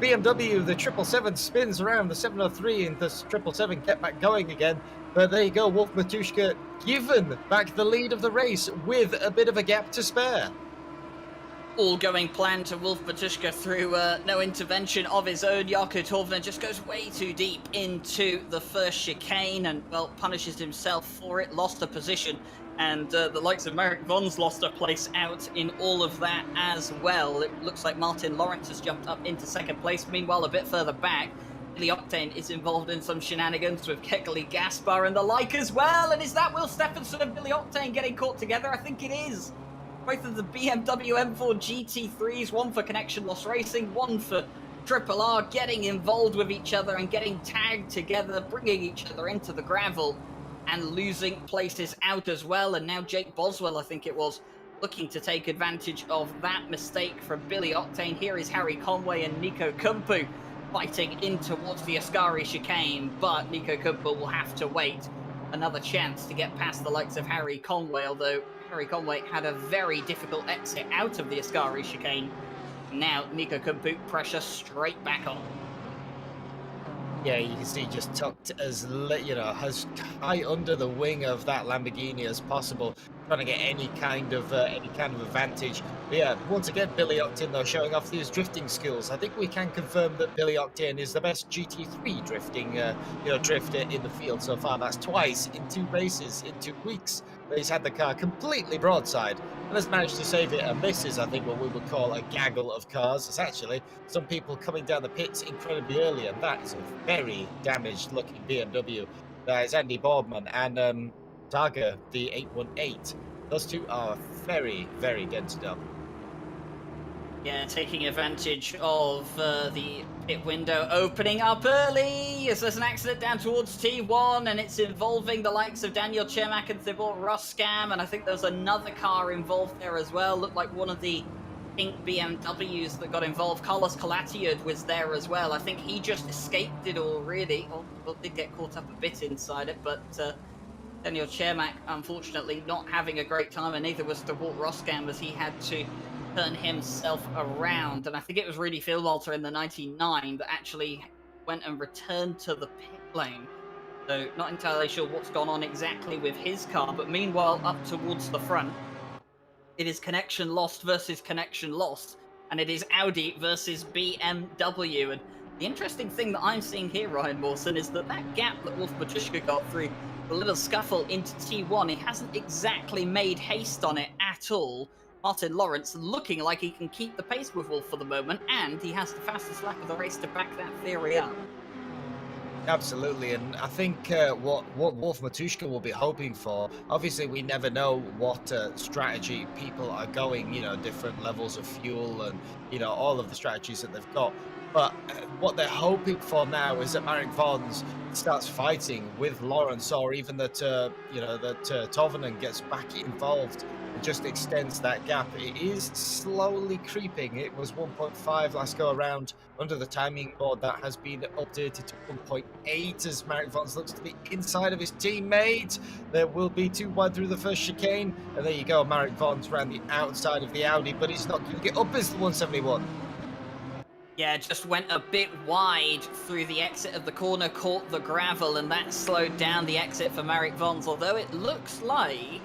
The BMW, the 777 spins around. The 703 and the 777 kept back going again. But there you go, Wolf Matuszka given back the lead of the race with a bit of a gap to spare. All going plan to Wolf Matuszka through no intervention of his own. Jarkko Torvinen just goes way too deep into the first chicane and, well, punishes himself for it, lost a position. And the likes of Marek Vons lost a place out in all of that as well. It looks like Martin Lawrence has jumped up into second place. Meanwhile, a bit further back, Billy Octane is involved in some shenanigans with Kekeli Gaspar and the like as well. And is that Will Stephenson and Billy Octane getting caught together? I think it is. Both of the BMW M4 GT3s, one for Connection Loss Racing, one for Triple R, getting involved with each other and getting tagged together, bringing each other into the gravel and losing places out as well. And now Jake Boswell, I think it was, looking to take advantage of that mistake from Billy Octane. Here is Harry Conway and Nico Kumpu fighting in towards the Ascari chicane, but Nico Kumpu will have to wait another chance to get past the likes of Harry Conway, although Harry Conway had a very difficult exit out of the Ascari chicane. Now Nico Kumpu pressure straight back on. Yeah, you can see just tucked as as high under the wing of that Lamborghini as possible, trying to get any kind of advantage. But yeah, once again, Billy Octane though showing off his drifting skills. I think we can confirm that Billy Octane is the best GT3 drifting, drifter in the field so far. That's twice in 2 races in 2 weeks. He's had the car completely broadside and has managed to save it. And this is, I think, what we would call a gaggle of cars. It's actually some people coming down the pits incredibly early, and that is a very damaged-looking BMW. That is Andy Boardman and Targa, the 818. Those two are very, very dented up. Yeah, taking advantage of the pit window opening up early as there's an accident down towards T1, and it's involving the likes of Daniel Cermak and Thibaut Roskam, and I think there's another car involved there as well. Looked like one of the pink BMWs that got involved. Carlos Calatiud was there as well. I think he just escaped it all, really. Well, did get caught up a bit inside it, but Daniel Cermak, unfortunately, not having a great time, and neither was Thibaut Roskam, as he had to turn himself around. And I think it was Rudy Philwalter in the 99 that actually went and returned to the pit lane. So not entirely sure what's gone on exactly with his car, but meanwhile up towards the front, it is connection lost versus connection lost, and it is Audi versus BMW. And the interesting thing that I'm seeing here, Ryan Mawson, is that gap that Wolf Matuszka got through the little scuffle into T1, he hasn't exactly made haste on it at all. Martin Lawrence looking like he can keep the pace with Wolf for the moment, and he has the fastest lap of the race to back that theory up. Absolutely, and I think what Wolf Matuszka will be hoping for, obviously we never know what strategy people are going, different levels of fuel and, all of the strategies that they've got. But what they're hoping for now is that Marek Vons starts fighting with Lawrence, or even that, Torvinen gets back involved and just extends that gap. It is slowly creeping. It was 1.5 last go around under the timing board. That has been updated to 1.8 as Marek Vons looks to the inside of his teammate. There will be too wide through the first chicane. And there you go, Marek Vons ran the outside of the Audi, but he's not going to get up as the 171. Yeah, just went a bit wide through the exit of the corner, caught the gravel, and that slowed down the exit for Marek Vons, although it looks like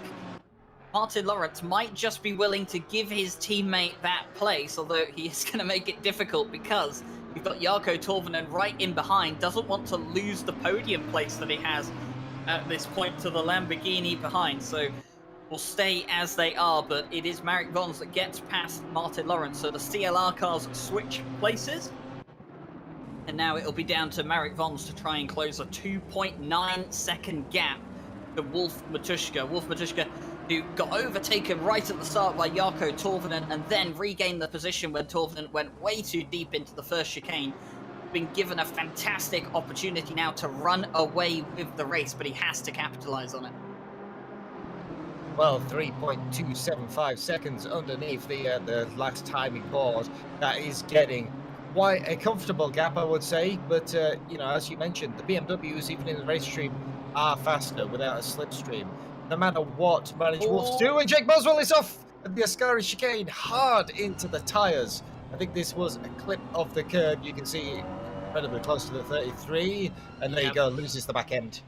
Martin Lawrence might just be willing to give his teammate that place, although he is going to make it difficult because you've got Jarkko Torvinen right in behind, doesn't want to lose the podium place that he has at this point to the Lamborghini behind, so will stay as they are, but it is Marek Vons that gets past Martin Lawrence, so the CLR cars switch places. And now it'll be down to Marek Vons to try and close a 2.9 second gap to Wolf Matuszka. Wolf Matuszka, who got overtaken right at the start by Jarkko Torvinen and then regained the position when Torvinen went way too deep into the first chicane. Been given a fantastic opportunity now to run away with the race, but he has to capitalize on it. Well, 3.275 seconds underneath the last timing board. That is getting quite a comfortable gap, I would say. But, you know, as you mentioned, the BMWs, even in the race stream, are faster without a slipstream. No matter what manage Wolves do, and Jake Boswell is off at the Ascari chicane, hard into the tyres. I think this was a clip of the curb. You can see incredibly close to the 33, and there you go, loses the back end.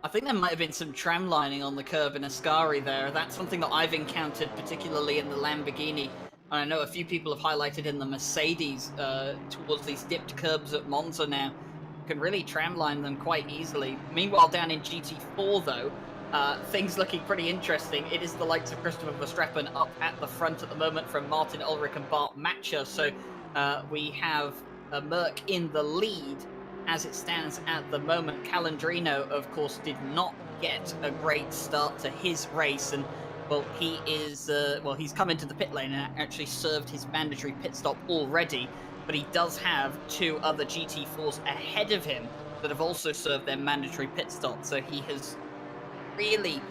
I think there might have been some tram lining on the curb in Ascari there. That's something that I've encountered, particularly in the Lamborghini. And I know a few people have highlighted in the Mercedes towards these dipped curbs at Monza now. You can really tram line them quite easily. Meanwhile, down in GT4, though, things looking pretty interesting. It is the likes of Christopher Verstappen up at the front at the moment from Martin Ulrich and Bart Matcher. So we have Merck in the lead as it stands at the moment. Calandrino, of course, did not get a great start to his race, and well, he is he's come into the pit lane and actually served his mandatory pit stop already, but he does have two other GT4s ahead of him that have also served their mandatory pit stop, so he has really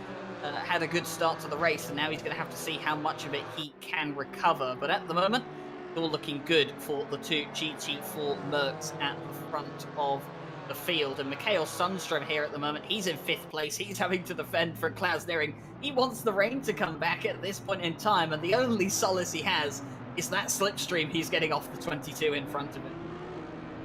had a good start to the race, and now he's going to have to see how much of it he can recover. But at the moment, all looking good for the two GT4 Mercs at the front of the field. And Mikael Sundström here at the moment, he's in 5th place. He's having to defend for Klaus Nearing. He wants the rain to come back at this point in time, and the only solace he has is that slipstream he's getting off the 22 in front of him.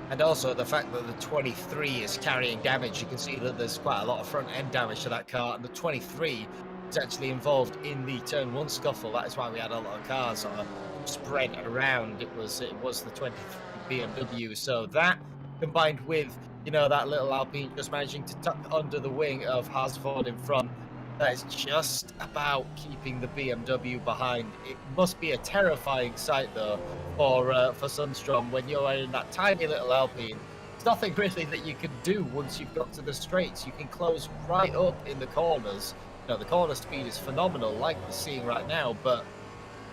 And also the fact that the 23 is carrying damage. You can see that there's quite a lot of front end damage to that car, and the 23 is actually involved in the turn 1 scuffle. That is why we had a lot of cars sort of spread around. It was the 23 BMW. So that combined with, you know, that little Alpine just managing to tuck under the wing of Harsford in front, that is just about keeping the BMW behind. It must be a terrifying sight though for Sundström when you're in that tiny little Alpine. There's nothing really that you can do once you've got to the straights. You can close right up in the corners. You know, the corner speed is phenomenal, like we're seeing right now, but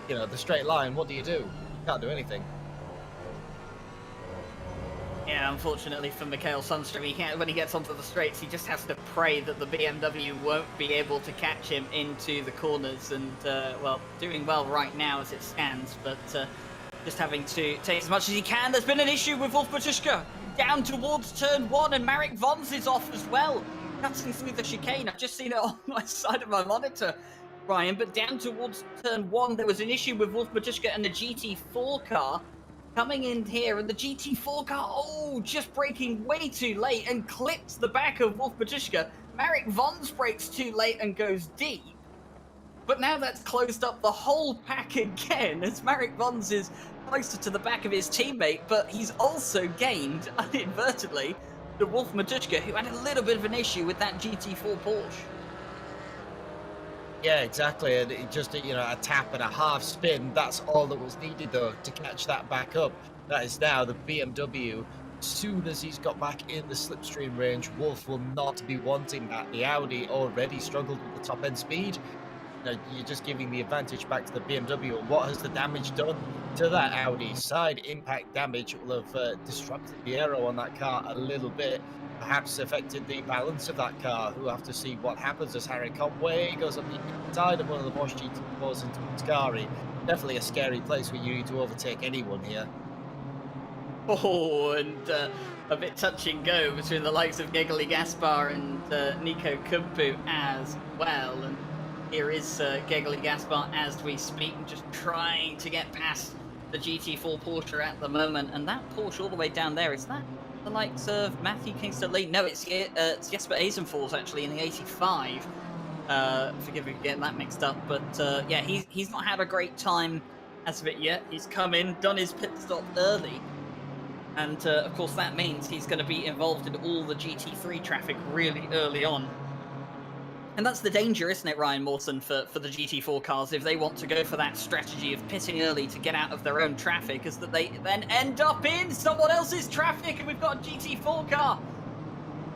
you know, the straight line, what do? You can't do anything. Yeah, unfortunately for Mikael Sundström, when he gets onto the straights, he just has to pray that the BMW won't be able to catch him into the corners. And, well, doing well right now as it stands, but just having to take as much as he can. There's been an issue with Wolf Matuszka down towards turn 1, and Marek Vons is off as well, cutting through the chicane. I've just seen it on my side of my monitor, Ryan, but down towards turn 1, there was an issue with Wolf Matuszka and the GT4 car coming in here, and the GT4 car, just braking way too late and clips the back of Wolf Matuszka. Marek Vons brakes too late and goes deep. But now that's closed up the whole pack again, as Marek Vons is closer to the back of his teammate, but he's also gained, inadvertently, the Wolf Matuszka, who had a little bit of an issue with that GT4 Porsche. Yeah, exactly. And it just, you know, a tap and a half spin, that's all that was needed, though, to catch that back up. That is now the BMW. As soon as he's got back in the slipstream range, Wolf will not be wanting that. The Audi already struggled with the top-end speed. You know, you're just giving the advantage back to the BMW. And what has the damage done to that Audi? Side impact damage will have disrupted the aero on that car a little bit. Perhaps affected the balance of that car. We'll have to see what happens as Harry Conway goes up the inside of one of the Bosch GT4s into Ascari. Definitely a scary place where you need to overtake anyone here. And a bit touch and go between the likes of Gegely Gaspar and Nico Kumpu as well. And here is Gegely Gaspar as we speak, just trying to get past the GT4 Porsche at the moment, and that Porsche all the way down there, is that the likes of Matthew Kingston Lee? No, it's Jesper Eisenfors actually in the 85. Forgive me for getting that mixed up, but yeah, he's not had a great time as of it yet. He's come in, done his pit stop early, and of course that means he's going to be involved in all the GT3 traffic really early on. And that's the danger, isn't it, Ryan Mawson, for the GT4 cars, if they want to go for that strategy of pitting early to get out of their own traffic, is that they then end up in someone else's traffic, and we've got a GT4 car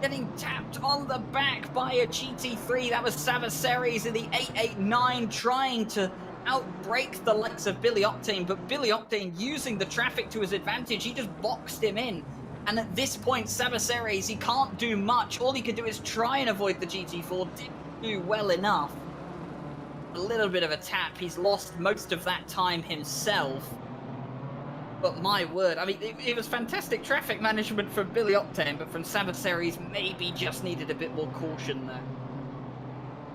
getting tapped on the back by a GT3. That was Savaseries in the 889 trying to outbrake the likes of Billy Octane, but Billy Octane using the traffic to his advantage, he just boxed him in. And at this point, Savaseries, he can't do much. All he can do is try and avoid the GT4. Didn't do well enough. A little bit of a tap. He's lost most of that time himself. But my word, I mean, it was fantastic traffic management from Billy Octane, but from Savaseries, maybe just needed a bit more caution there.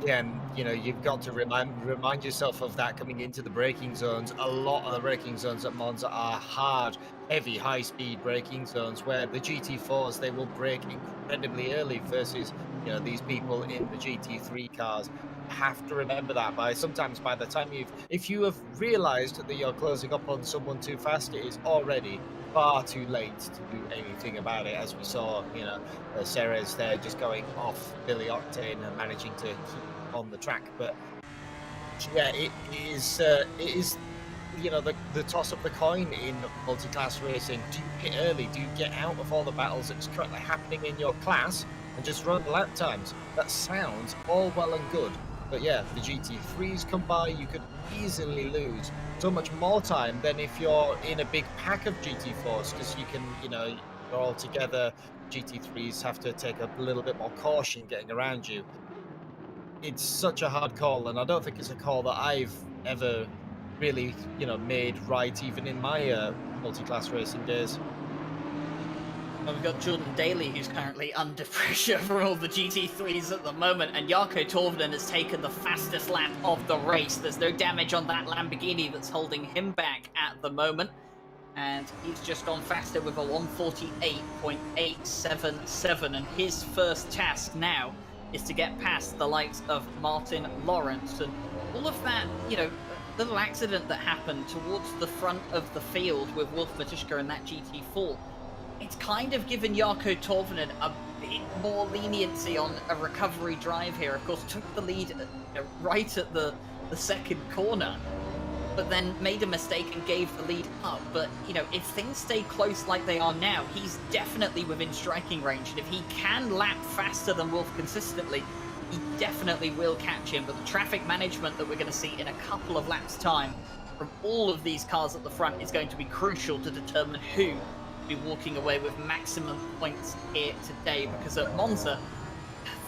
Yeah, and you know, you've got to remind yourself of that coming into the braking zones. A lot of the braking zones at Monza are hard, heavy, high-speed braking zones where the GT4s, they will brake incredibly early versus, you know, these people in the GT3 cars. Have to remember that sometimes by the time if you have realized that you're closing up on someone too fast, it is already far too late to do anything about it, as we saw, you know, Ceres there just going off Billy Octane and managing to keep on the track. But yeah, it is you know, the toss of the coin in multi-class racing. Do you pit early? Do you get out of all the battles that's currently happening in your class and just run the lap times? That sounds all well and good, but yeah, the GT3s come by, you could easily lose so much more time than if you're in a big pack of GT4s, because you can, you know, you're all together. GT3s have to take a little bit more caution getting around you. It's such a hard call, and I don't think it's a call that I've ever really, you know, made right, even in my multi-class racing days. Well, we've got Jordan Daly, who's currently under pressure from all the GT3s at the moment, and Jarkko Torvinen has taken the fastest lap of the race. There's no damage on that Lamborghini that's holding him back at the moment, and he's just gone faster with a 148.877, and his first task now is to get past the likes of Martin Lawrence. And all of that, you know, little accident that happened towards the front of the field with Wolf Matishka and that GT4, it's kind of given Jarkko Torvinen a bit more leniency on a recovery drive here. Of course, took the lead right at the second corner, but then made a mistake and gave the lead up. But, you know, if things stay close like they are now, he's definitely within striking range. And if he can lap faster than Wolf consistently, he definitely will catch him. But the traffic management that we're going to see in a couple of laps' time from all of these cars at the front is going to be crucial to determine who will be walking away with maximum points here today. Because at Monza,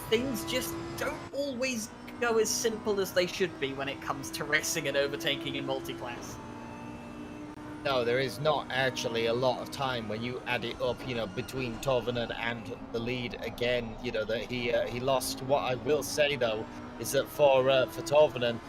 things just don't always go as simple as they should be when it comes to racing and overtaking in multi-class. No, there is not actually a lot of time when you add it up, you know, between Torvinen and the lead again, you know, that he lost. What I will say, though, is that for Torvinen,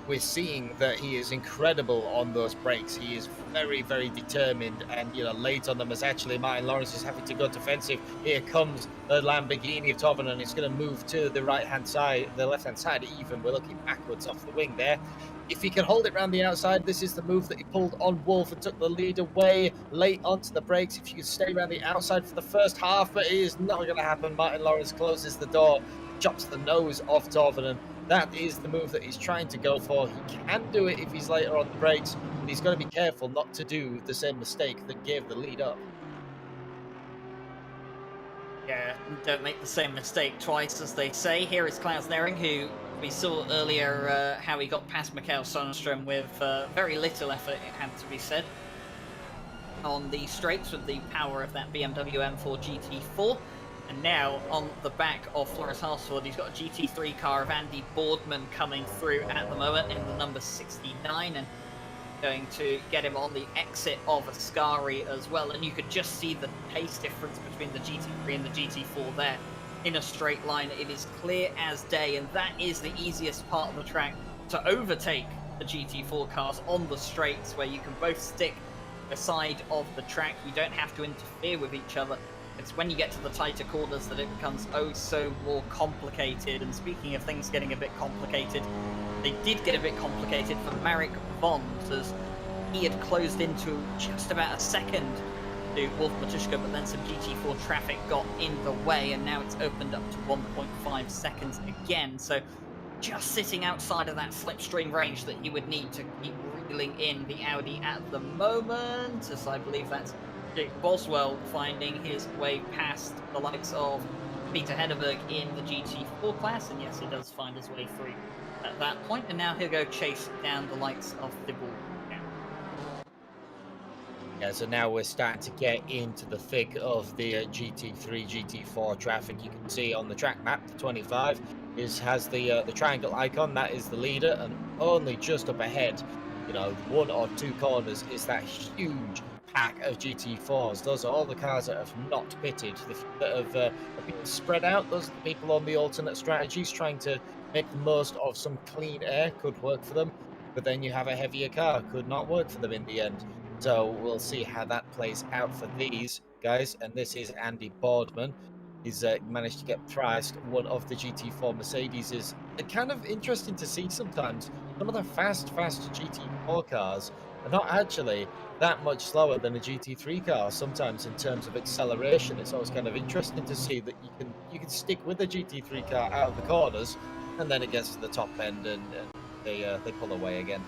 we're seeing that he is incredible on those brakes. He is very, very determined, and, you know, late on them, as actually Martin Lawrence is having to go defensive. Here comes the Lamborghini of Torvinen. It's going to move to the right-hand side, the left-hand side even. We're looking backwards off the wing there. If he can hold it around the outside, this is the move that he pulled on Wolf and took the lead away late onto the brakes. If you can stay around the outside for the first half, but it is not going to happen. Martin Lawrence closes the door, chops the nose off Torvinen. That is the move that he's trying to go for. He can do it if he's later on the brakes, but he's got to be careful not to do the same mistake that gave the lead up. Yeah, don't make the same mistake twice, as they say. Here is Klaus Nering, who we saw earlier how he got past Mikael Sonnenström with very little effort, it had to be said, on the straights with the power of that BMW M4 GT4. And now, on the back of Floris Harsford, he's got a GT3 car of Andy Boardman coming through at the moment in the number 69, and going to get him on the exit of Ascari as well. And you could just see the pace difference between the GT3 and the GT4 there in a straight line. It is clear as day, and that is the easiest part of the track to overtake the GT4 cars on the straights where you can both stick a side of the track. You don't have to interfere with each other. It's when you get to the tighter corners that it becomes oh so more complicated. And speaking of things getting a bit complicated, they did get a bit complicated for Marek Vons, as he had closed into just about a second to Wolf Matuszka, but then some GT4 traffic got in the way, and now it's opened up to 1.5 seconds again. So just sitting outside of that slipstream range that he would need to keep reeling in the Audi at the moment, as I believe that's Jake Boswell finding his way past the likes of Peter Hedderberg in the GT4 class, and yes, he does find his way through at that point, and now he'll go chase down the likes of Thibault. Yeah, so now we're starting to get into the thick of the GT3, GT4 traffic. You can see on the track map, the 25 has the triangle icon. That is the leader, and only just up ahead, you know, 1 or 2 corners is that huge pack of GT4s. Those are all the cars that have not pitted, that have been spread out. Those are the people on the alternate strategies trying to make the most of some clean air. Could work for them, but then you have a heavier car, could not work for them in the end. So we'll see how that plays out for these guys. And this is Andy Boardman. He's managed to get past one of the GT4 Mercedes. Is kind of interesting to see sometimes. Some of the fast GT4 cars are not actually that much slower than a GT3 car. Sometimes in terms of acceleration, it's always kind of interesting to see that you can stick with a GT3 car out of the corners, and then it gets to the top end and they pull away again.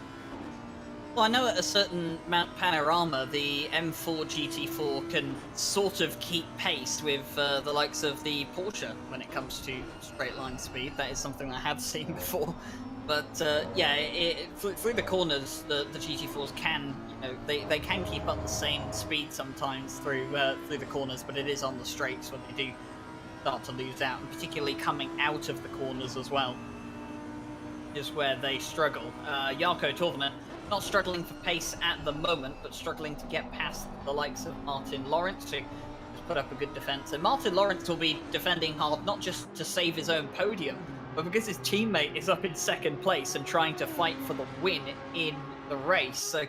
Well, I know at a certain Mount Panorama, the M4 GT4 can sort of keep pace with the likes of the Porsche when it comes to straight line speed. That is something I have seen before. But yeah, through the corners, the GT4s can, you know, they can keep up the same speed sometimes through the corners, but it is on the straights when they do start to lose out, and particularly coming out of the corners as well, is where they struggle. Jarkko Torvinen not struggling for pace at the moment, but struggling to get past the likes of Martin Lawrence, who has put up a good defense. And Martin Lawrence will be defending hard, not just to save his own podium, but because his teammate is up in second place and trying to fight for the win in the race. So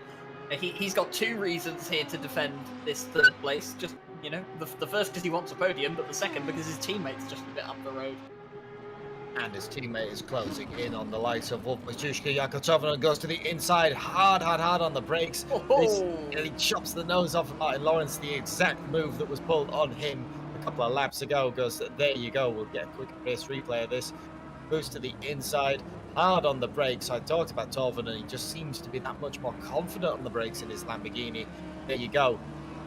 he's got 2 reasons here to defend this 3rd place. Just, you know, the first because he wants a podium, but the second because his teammate's just a bit up the road. And his teammate is closing in on the likes of Wolf Matuszka. Jarkko Torvinen goes to the inside, hard on the brakes. He chops the nose off of Martin Lawrence, the exact move that was pulled on him a couple of laps ago. Goes, there you go, we'll get a quick race replay of this. Moves to the inside, hard on the brakes. I talked about Torvinen, he just seems to be that much more confident on the brakes in his Lamborghini. There you go.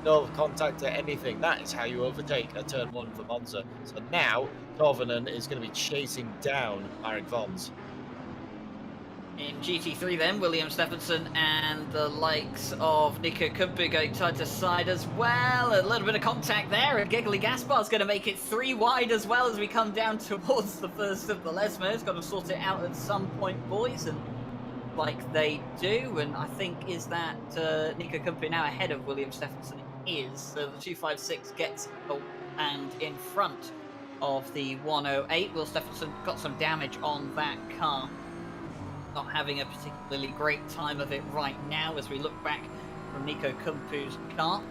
No contact to anything. That is how you overtake a turn 1 for Monza. So now Torvinen is going to be chasing down Marek Vons. In GT3 then, William Stephenson and the likes of Nico Kumpu going side to side as well. A little bit of contact there, and Giggly Gaspar's going to make it 3 wide as well as we come down towards the first of the Lesmos. Got to sort it out at some point, boys, and like they do. And I think is that Nico Kumpu now ahead of William Stephenson? Is so the 256 gets and in front of the 108. Will Stephenson got some damage on that car, not having a particularly great time of it right now. As we look back from Nico Kumpu's car,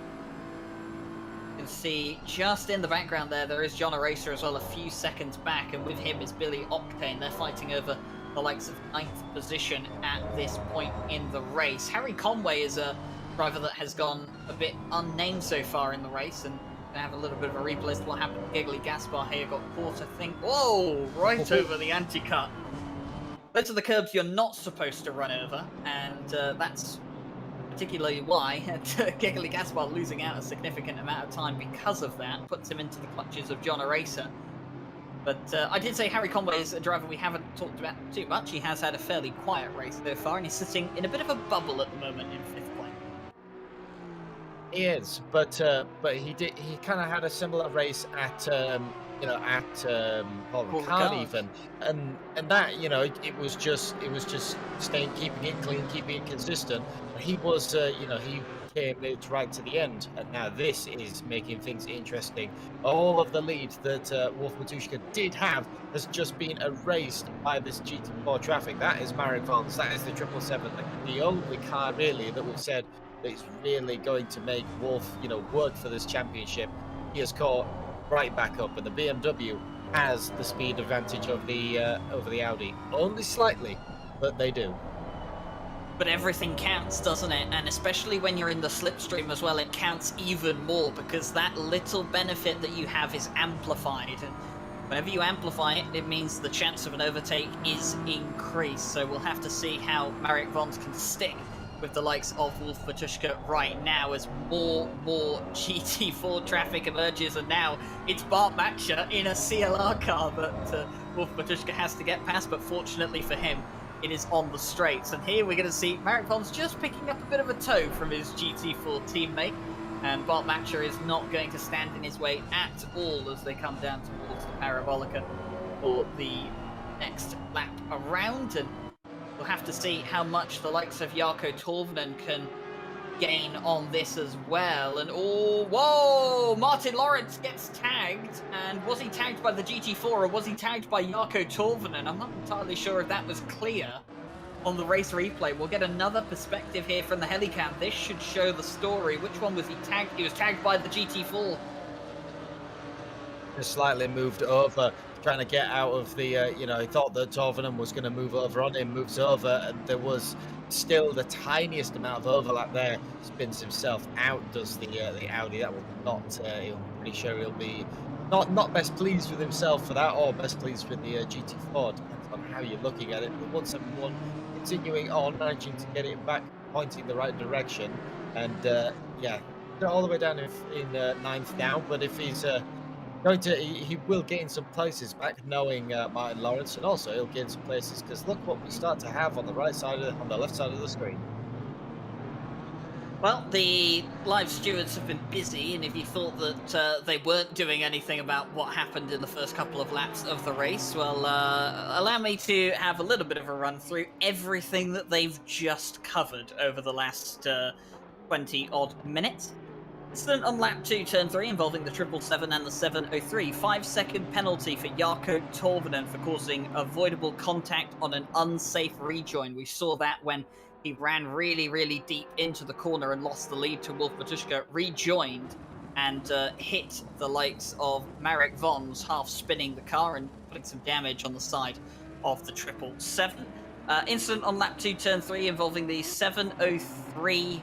you can see just in the background there is John Aracer as well, a few seconds back, and with him is Billy Octane. They're fighting over the likes of 9th position at this point in the race. Harry Conway is a driver that has gone a bit unnamed so far in the race, and gonna have a little bit of a replay as to what happened. Giggly Gaspar here got caught, I think. Whoa! Right over the anti-cut. Those are the curbs you're not supposed to run over, and that's particularly why Giggly Gaspar losing out a significant amount of time because of that puts him into the clutches of John Aracer. But I did say Harry Conway is a driver we haven't talked about too much. He has had a fairly quiet race so far, and he's sitting in a bit of a bubble at the moment in 5th place. He is, but he kind of had a similar race at Paul Ricard even, and that, you know, it was just keeping it clean, keeping it consistent, he was, he came it right to the end, and now this is making things interesting. All of the lead that Wolf Matushka did have has just been erased by this GT4 traffic. That is Marek Vons, that is the 777, the only car really that we've said that is really going to make Wolf, work for this championship. He has caught right back up, and the BMW has the speed advantage of the over the Audi, only slightly, but they do. But everything counts, doesn't it? And especially when you're in the slipstream as well, it counts even more because that little benefit that you have is amplified. And whenever you amplify it, it means the chance of an overtake is increased. So we'll have to see how Marek Vons can stick with the likes of Wolf Matushka right now as more GT4 traffic emerges. And now it's Bart Matcher in a CLR car that Wolf Matushka has to get past. But fortunately for him, it is on the straights, and here we're going to see Marek Vons just picking up a bit of a toe from his GT4 teammate, and Bart Matcher is not going to stand in his way at all as they come down towards the Parabolica for the next lap around, and we'll have to see how much the likes of Jarkko Torvinen can gain on this as well. And whoa, Martin Lawrence gets tagged, and was he tagged by the GT4 or was he tagged by Jarkko Torvinen? I'm not entirely sure if that was clear on the race replay. We'll get another perspective here from the helicam. This should show the story. Which one was he tagged? He was tagged by the GT4. Just slightly moved over, trying to get out of the, he thought that Torvinen was going to move over on him, moves over, and there was still the tiniest amount of overlap there. Spins himself out, does the Audi. That will not, I'm pretty sure he'll be not best pleased with himself for that, or best pleased with the GT4, depends on how you're looking at it. The 171 continuing on, managing to get it back, pointing the right direction, and all the way down in ninth now, but if he's he will gain some places back, knowing Martin Lawrence, and also he'll gain some places because look what we start to have on the right side on the left side of the screen. Well, the live stewards have been busy, and if you thought that they weren't doing anything about what happened in the first couple of laps of the race, well, allow me to have a little bit of a run through everything that they've just covered over the last 20-odd minutes. Incident on lap 2, turn 3, involving the 777 and the 703. 5-second penalty for Jarkko Torvinen for causing avoidable contact on an unsafe rejoin. We saw that when he ran really, really deep into the corner and lost the lead to Wolf Matushka, rejoined and hit the likes of Marek Vons, half spinning the car and putting some damage on the side of the 777. Incident on lap 2, turn 3, involving the 703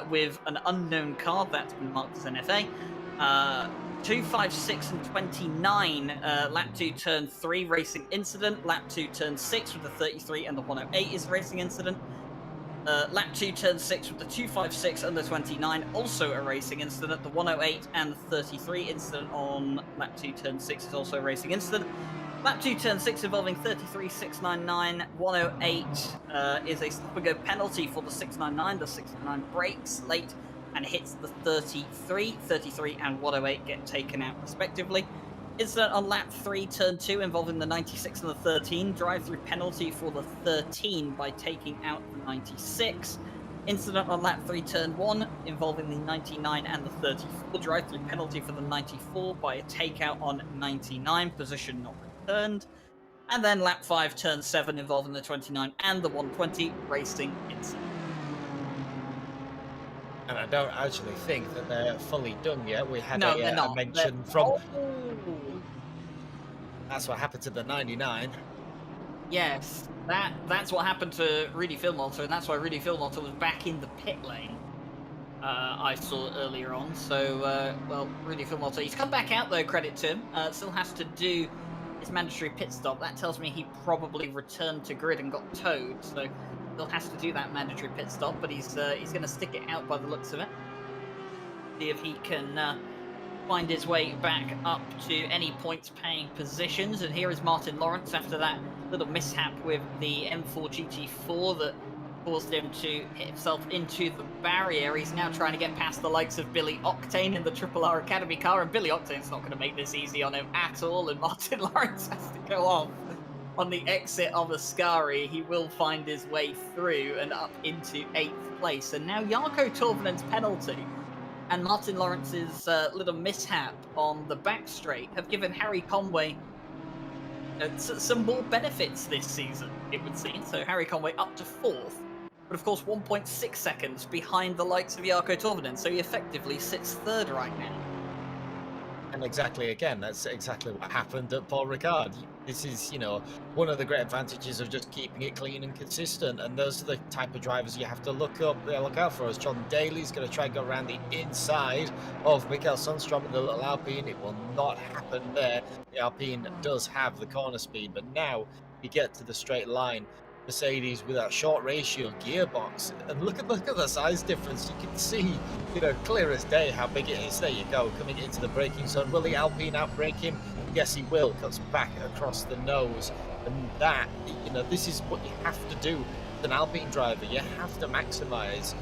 with an unknown car that's been marked as NFA. 2, 5, 6, and 29, lap 2, turn 3, racing incident. Lap 2, turn 6 with the 33 and the 108 is a racing incident. Lap 2, turn 6 with the 256 and the 29, also a racing incident. The 108 and the 33 incident on lap 2, turn 6 is also a racing incident. Lap 2, turn 6 involving 33, 699, 108 is a stop-and-go penalty for the 699. The 699 brakes late and hits the 33. 33 and 108 get taken out respectively. Incident on lap 3, turn 2 involving the 96 and the 13. Drive-through penalty for the 13 by taking out the 96. Incident on lap 3, turn 1 involving the 99 and the 34. Drive-through penalty for the 94 by a takeout on 99. Position not returned. And then lap 5, turn 7 involving the 29 and the 120. Racing incident. And I don't actually think that they're fully done yet. We had a mention from... That's what happened to the 99. Yes, that's what happened to Rudy Philmonter, and that's why Rudy Philmonter was back in the pit lane. I saw earlier on. So, Rudy Philmonter, he's come back out though, credit to him. Still has to do his mandatory pit stop. That tells me he probably returned to grid and got towed, so still has to do that mandatory pit stop, but he's going to stick it out by the looks of it. See if he can find his way back up to any points-paying positions. And here is Martin Lawrence after that little mishap with the M4 GT4 that caused him to hit himself into the barrier. He's now trying to get past the likes of Billy Octane in the Triple R Academy car, and Billy Octane's not going to make this easy on him at all, and Martin Lawrence has to go off on the exit of Ascari, he will find his way through and up into 8th place. And now Jarkko Torvinen's penalty and Martin Lawrence's little mishap on the back straight have given Harry Conway some more benefits this season, it would seem. So Harry Conway up to 4th, but of course 1.6 seconds behind the likes of Jarkko Torvinen, so he effectively sits 3rd right now. And exactly, again, that's exactly what happened at Paul Ricard. This is, one of the great advantages of just keeping it clean and consistent. And those are the type of drivers you have to look out for. As John Daly's going to try and go around the inside of Mikael Sundstrom in the little Alpine. It will not happen there. The Alpine does have the corner speed, but now you get to the straight line. Mercedes with that short ratio gearbox, and look at the size difference. You can see, clear as day how big it is. There you go, coming into the braking zone. Will the Alpine outbrake him? Yes, he will. Cuts back across the nose, and that, this is what you have to do as an Alpine driver. You have to maximize,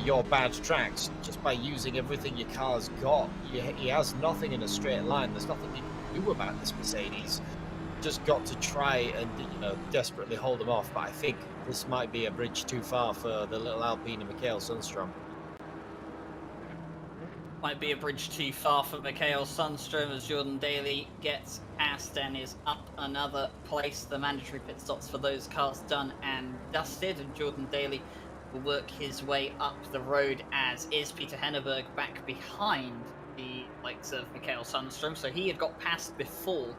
your bad tracks just by using everything your car's got. He has nothing in a straight line. There's nothing you can do about this Mercedes. Just got to try and desperately hold them off, but I think this might be a bridge too far for the little Alpine and Mikael Sundstrom. Might be a bridge too far for Mikael Sundstrom as Jordan Daly gets past and is up another place. The mandatory pit stops for those cars done and dusted, and Jordan Daly will work his way up the road, as is Peter Henneberg back behind the likes of Mikael Sundstrom. So he had got past before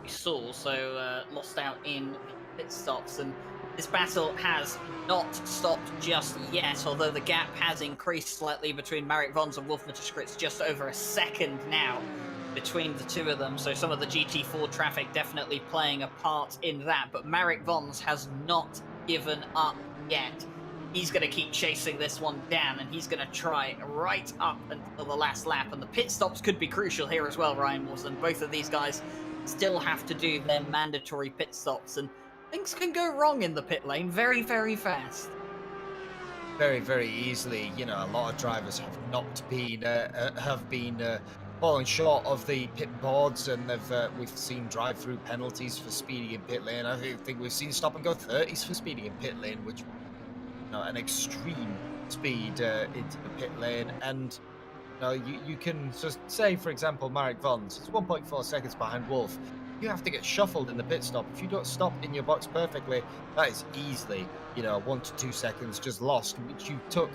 we saw, so lost out in pit stops, and this battle has not stopped just yet, although the gap has increased slightly between Marek Vons and Wolf Matuscher. It's just over a second now between the two of them, so some of the GT4 traffic definitely playing a part in that, but Marek Vons has not given up yet. He's going to keep chasing this one down, and he's going to try right up until the last lap, and the pit stops could be crucial here as well, Ryan Wilson. Both of these guys still have to do their mandatory pit stops, and things can go wrong in the pit lane very, very fast. Very, very easily. A lot of drivers have not been, falling short of the pit boards, and we've seen drive-through penalties for speeding in pit lane. I think we've seen stop-and-go 30s for speeding in pit lane, which, an extreme speed into the pit lane, and you can just say, for example, Marek Vons is 1.4 seconds behind Wolf. You have to get shuffled in the pit stop. If you don't stop in your box perfectly, that is easily, 1 to 2 seconds just lost, which you took,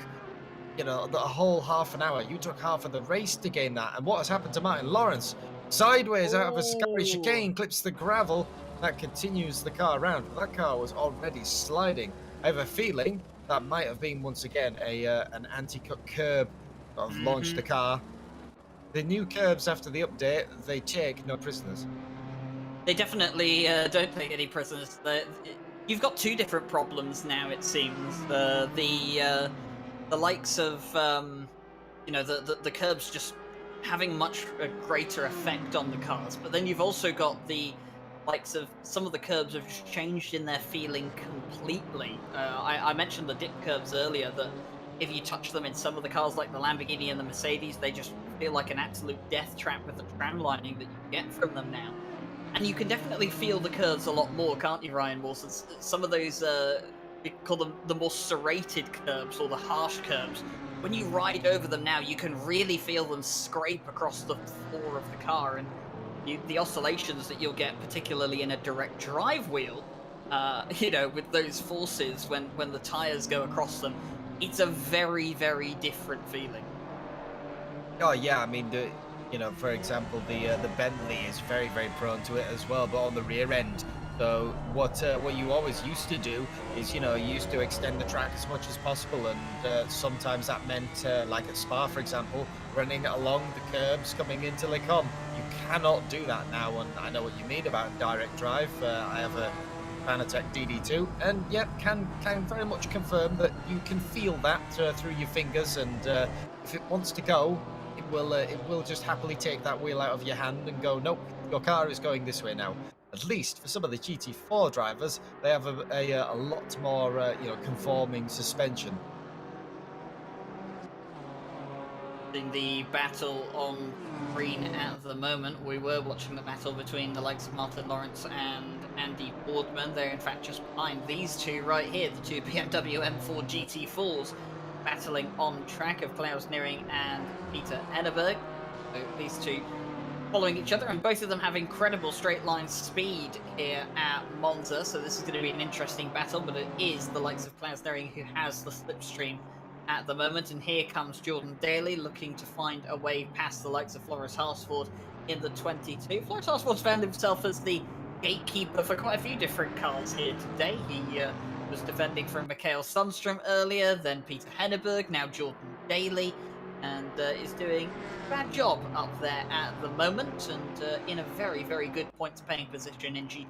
the whole half an hour. You took half of the race to gain that. And what has happened to Martin Lawrence? Sideways out of a scary chicane, clips the gravel. That continues the car around. That car was already sliding. I have a feeling that might have been, once again, an anti-cut curb that have launched the car. The new curbs after the update, they take no prisoners. They definitely don't take any prisoners. You've got two different problems now, it seems. The likes of the curbs just having much greater effect on the cars, but then you've also got the likes of some of the curbs have just changed in their feeling completely. I mentioned the dip curbs earlier, that if you touch them in some of the cars like the Lamborghini and the Mercedes, they just feel like an absolute death trap with the tram lining that you get from them now. And you can definitely feel the curves a lot more, can't you, Ryan Wilson? Some of those, we call them the more serrated curbs or the harsh curbs. When you ride over them now, you can really feel them scrape across the floor of the car, and the oscillations that you'll get, particularly in a direct drive wheel, with those forces when the tires go across them, it's a very, very different feeling. Oh yeah, I mean, for example, the Bentley is very, very prone to it as well, but on the rear end. So what you always used to do is, you used to extend the track as much as possible, and sometimes that meant, like at Spa, for example, running along the curbs coming into Le Con. You cannot do that now, and I know what you mean about direct drive. I have a Fanatec DD2, and yeah, can very much confirm that you can feel that through your fingers, and if it wants to go, it will just happily take that wheel out of your hand and go, nope, your car is going this way now. At least for some of the GT4 drivers, they have a lot more conforming suspension. In the battle on green at the moment, we were watching the battle between the likes of Martin Lawrence and Andy Boardman. They're in fact just behind these two right here, the two BMW M4 GT4s battling on track of Klaus Nearing and Peter Henneberg. So these two following each other, and both of them have incredible straight line speed here at Monza, so this is going to be an interesting battle, but it is the likes of Klaus Nearing who has the slipstream at the moment, and here comes Jordan Daly looking to find a way past the likes of Floris Harsford in the 22. Floris Harsford's found himself as the gatekeeper for quite a few different cars here today. He was defending from Mikael Sundstrom earlier, then Peter Henneberg, now Jordan Daly, and is doing a bad job up there at the moment, and in a very, very good points-paying position in GT.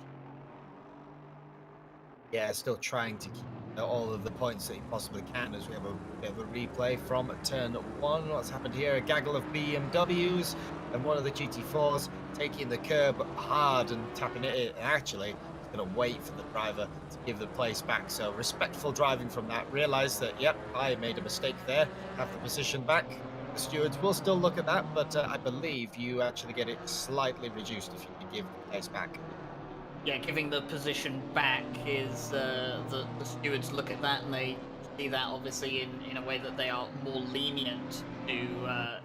Yeah, still trying to keep all of the points that he possibly can, as we have a bit of a replay from turn 1. What's happened here? A gaggle of BMWs and one of the GT4s taking the curb hard and tapping it in. And actually, he's going to wait for the driver to give the place back. So respectful driving from that. Realise that, yep, I made a mistake there. Have the position back. The stewards will still look at that, but I believe you actually get it slightly reduced if you can give the place back. Yeah, giving the position back is the stewards look at that and they see that obviously in a way that they are more lenient to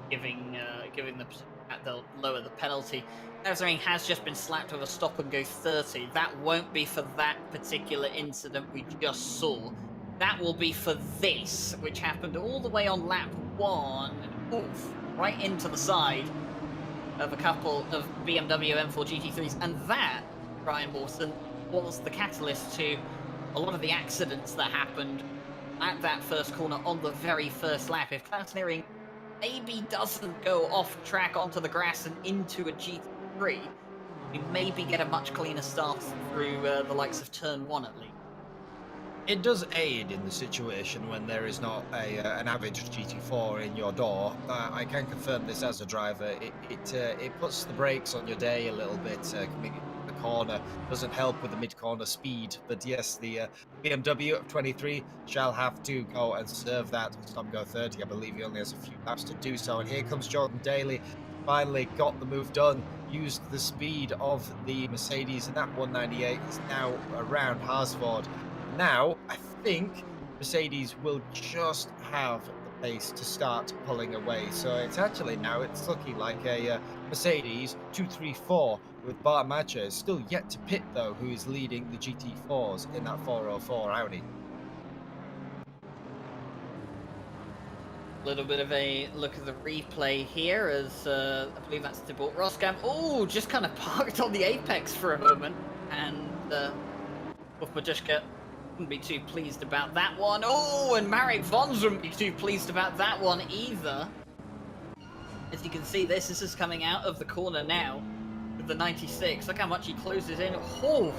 giving the at the lower the penalty. Everything has just been slapped with a stop and go 30. That won't be for that particular incident we just saw. That will be for this, which happened all the way on lap 1, oof, right into the side of a couple of BMW M4 GT3s, and that, Brian Mawson, was the catalyst to a lot of the accidents that happened at that first corner on the very first lap. If Klaus Nearing maybe doesn't go off track onto the grass and into a GT3, we maybe get a much cleaner start through the likes of turn 1 at least. It does aid in the situation when there is not an average GT4 in your door. I can confirm this as a driver. It puts the brakes on your day a little bit. Coming into the corner doesn't help with the mid-corner speed. But yes, the BMW of 23 shall have to go and serve that stop go 30. I believe he only has a few laps to do so. And here comes Jordan Daly. Finally got the move done. Used the speed of the Mercedes, and that 198 is now around Harsford. Now, I think Mercedes will just have the pace to start pulling away. So it's actually now, it's looking like a Mercedes 234 with Bart Matcher. Still yet to pit, though, who is leading the GT4s in that 404 Audi. A little bit of a look at the replay here as I believe that's Thibaut Roskam. Oh, just kind of parked on the apex for a moment, and Wolf Majushka wouldn't be too pleased about that one. Oh, and Marek Vons wouldn't be too pleased about that one either. As you can see, this is coming out of the corner now with the 96. Look how much he closes in. Oh,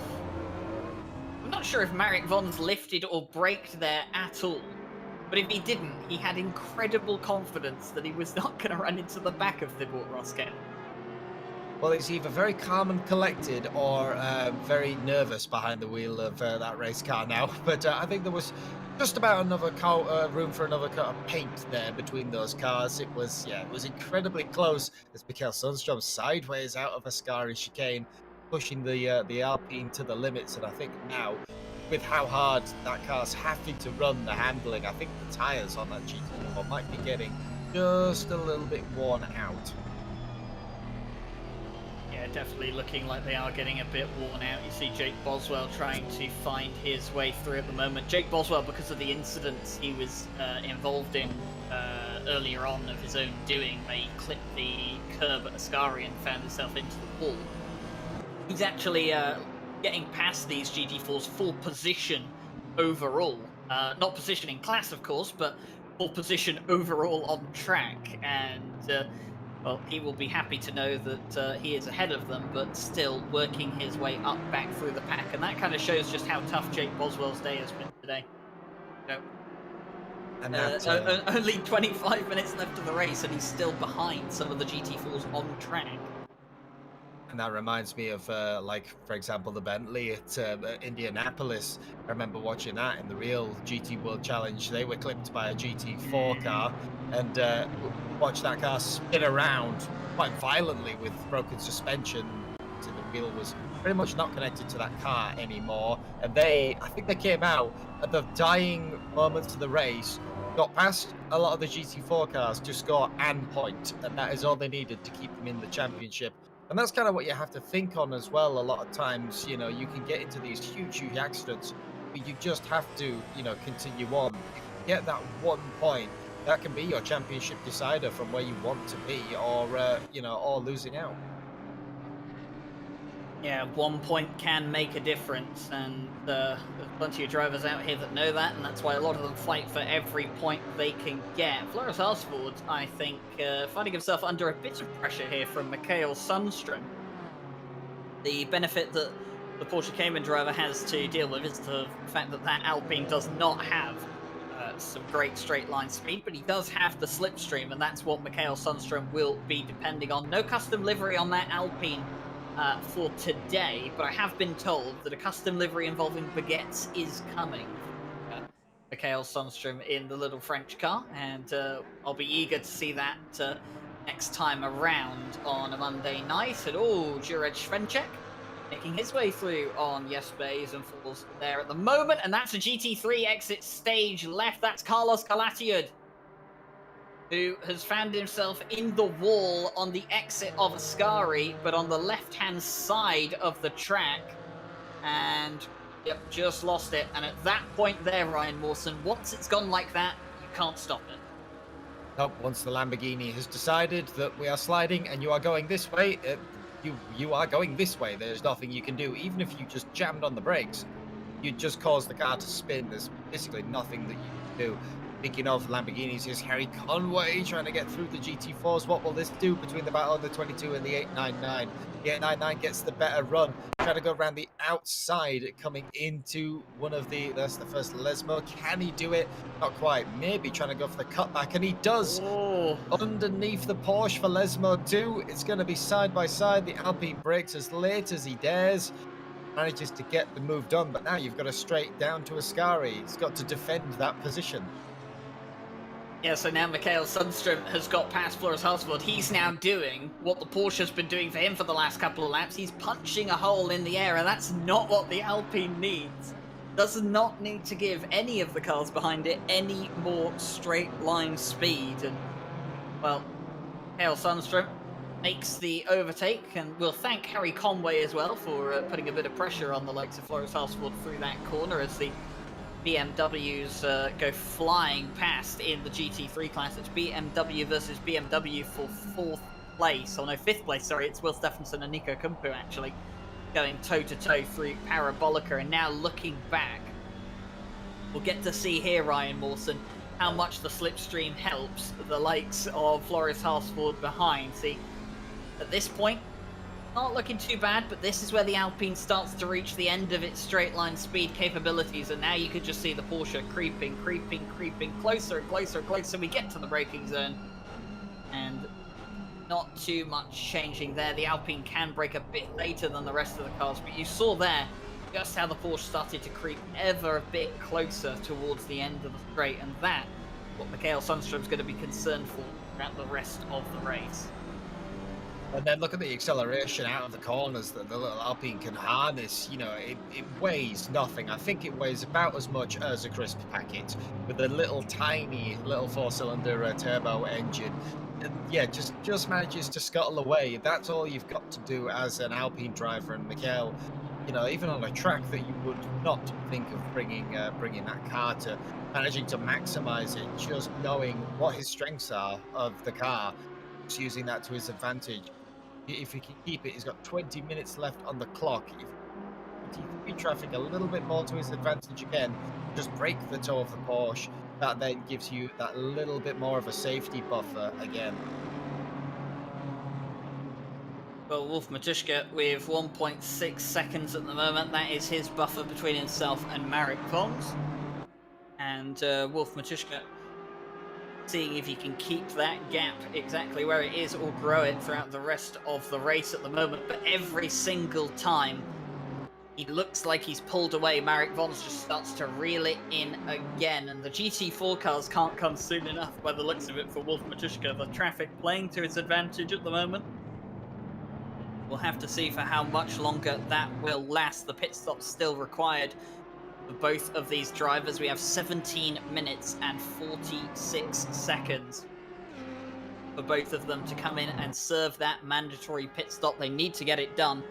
I'm not sure if Marek Vons lifted or braked there at all. But if he didn't, he had incredible confidence that he was not going to run into the back of Thibaut Roskam. Well, he's either very calm and collected or very nervous behind the wheel of that race car now. But I think there was just about another room for another coat of paint there between those cars. It was incredibly close as Mikael Sundstrom sideways out of a Ascari chicane, pushing the Alpine to the limits. And I think now, with how hard that car's having to run the handling, I think the tyres on that GT4 might be getting just a little bit worn out. Yeah, definitely looking like they are getting a bit worn out. You see Jake Boswell trying to find his way through at the moment. Jake Boswell, because of the incidents he was involved in earlier on of his own doing, where he clipped the curb at Ascari and found himself into the wall. He's actually getting past these GT4s full position overall. Not position in class, of course, but full position overall on track. And well, he will be happy to know that he is ahead of them, but still working his way up back through the pack. And that kind of shows just how tough Jake Boswell's day has been today. So, and only 25 minutes left of the race, and he's still behind some of the GT4s on track. And that reminds me of, like, for example, the Bentley at Indianapolis. I remember watching that in the real GT World Challenge. They were clipped by a GT4 car, and watched that car spin around quite violently with broken suspension. disconnected. The wheel was pretty much not connected to that car anymore. And I think they came out at the dying moments of the race, got past a lot of the GT4 cars to score and point, and that is all they needed to keep them in the championship. And that's kind of what you have to think on as well. A lot of times, you know, you can get into these huge accidents, but you just have to, you know, continue on. If you get that 1 point, that can be your championship decider from where you want to be, or you know, or losing out. Yeah, 1 point can make a difference, and there's plenty of drivers out here that know that, and that's why a lot of them fight for every point they can get. Floris Arsford, I think, finding himself under a bit of pressure here from Mikael Sundström. The benefit that the Porsche Cayman driver has to deal with is the fact that that Alpine does not have some great straight line speed, but he does have the slipstream, and that's what Mikael Sundström will be depending on. No custom livery on that Alpine for today, but I have been told that a custom livery involving baguettes is coming. Mikael Sundström in the little French car, and I'll be eager to see that next time around on a Monday night. And Jiraj Fincher making his way through on yes bays and falls there at the moment, and that's a GT3 exit stage left. That's Carlos Calatiud, who has found himself in the wall on the exit of Ascari, but on the left-hand side of the track. And, yep, just lost it. And at that point there, Ryan Mawson, once it's gone like that, you can't stop it. Nope, once the Lamborghini has decided that we are sliding and you are going this way, you are going this way. There's nothing you can do. Even if you just jammed on the brakes, you'd just cause the car to spin. There's basically nothing that you can do. Speaking of Lamborghinis, here's Harry Conway trying to get through the GT4s. What will this do between the battle of the 22 and the 899? The 899 gets the better run. Trying to go around the outside, coming into one of that's the first Lesmo. Can he do it? Not quite. Maybe trying to go for the cutback, and he does. Oh. Underneath the Porsche for Lesmo too. It's going to be side by side. The Alpine brakes as late as he dares. Manages to get the move done, but now you've got to straight down to Ascari. He's got to defend that position. Yeah, so now Mikael Sundström has got past Floris Arsford. He's now doing what the Porsche's been doing for him for the last couple of laps. He's punching a hole in the air, and that's not what the Alpine needs. Does not need to give any of the cars behind it any more straight line speed. And, well, Mikael Sundström makes the overtake, and we'll thank Harry Conway as well for putting a bit of pressure on the likes of Floris Arsford through that corner as the BMWs go flying past in the GT3 class. It's BMW versus BMW for fifth place, sorry. It's Will Stephenson and Nico Kumpu actually going toe-to-toe through Parabolica. And now looking back, we'll get to see here, Ryan Mawson, how much the slipstream helps the likes of Floris Arsford behind. See, at this point, not looking too bad, but this is where the Alpine starts to reach the end of its straight line speed capabilities, and now you can just see the Porsche creeping closer and closer and closer. We get to the braking zone, and not too much changing there. The Alpine can brake a bit later than the rest of the cars, but you saw there just how the Porsche started to creep ever a bit closer towards the end of the straight, and that what Mikael Sundström's going to be concerned for throughout the rest of the race. And then look at the acceleration out of the corners that the little Alpine can harness. You know, it weighs nothing. I think it weighs about as much as a crisp packet with a little tiny little four-cylinder turbo engine. Yeah, just manages to scuttle away. That's all you've got to do as an Alpine driver. And Mikael, you know, even on a track that you would not think of bringing that car to, managing to maximize it, just knowing what his strengths are of the car, just using that to his advantage. If he can keep it, he's got 20 minutes left on the clock. If GT3 traffic a little bit more to his advantage again, just break the toe of the Porsche. That then gives you that little bit more of a safety buffer again. Well, Wolf Matuszka with 1.6 seconds at the moment. That is his buffer between himself and Marek Vons. And Wolf Matuszka seeing if he can keep that gap exactly where it is or grow it throughout the rest of the race at the moment. But every single time he looks like he's pulled away, Marek Vons just starts to reel it in again. And the GT4 cars can't come soon enough by the looks of it for Wolf Matuszka. The traffic playing to his advantage at the moment. We'll have to see for how much longer that will last. The pit stop's still required for both of these drivers. We have 17 minutes and 46 seconds for both of them to come in and serve that mandatory pit stop. They need to get it done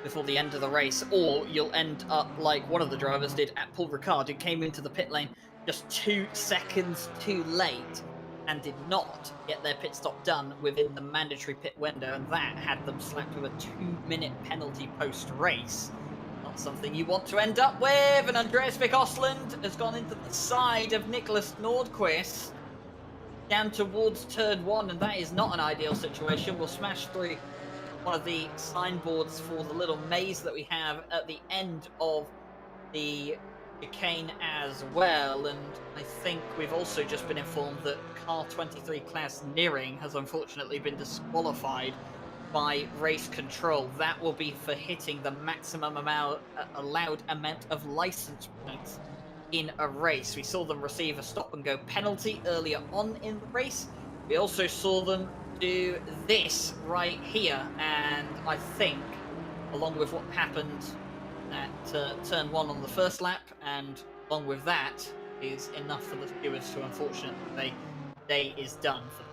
before the end of the race, or you'll end up like one of the drivers did at Paul Ricard, who came into the pit lane just 2 seconds too late and did not get their pit stop done within the mandatory pit window, and that had them slapped with a 2-minute penalty post-race. Not something you want to end up with, and Andreas Vik Osland has gone into the side of Nicholas Nordquist down towards turn 1, and that is not an ideal situation. We'll smash through one of the signboards for the little maze that we have at the end of the chicane as well, and I think we've also just been informed that car 23 Klaus Nearing has unfortunately been disqualified by race control. That will be for hitting the maximum allowed amount of license points in a race. We saw them receive a stop and go penalty earlier on in the race. We also saw them do this right here, and I think along with what happened at turn 1 on the first lap, and along with that is enough for the stewards to unfortunately say day is done for them.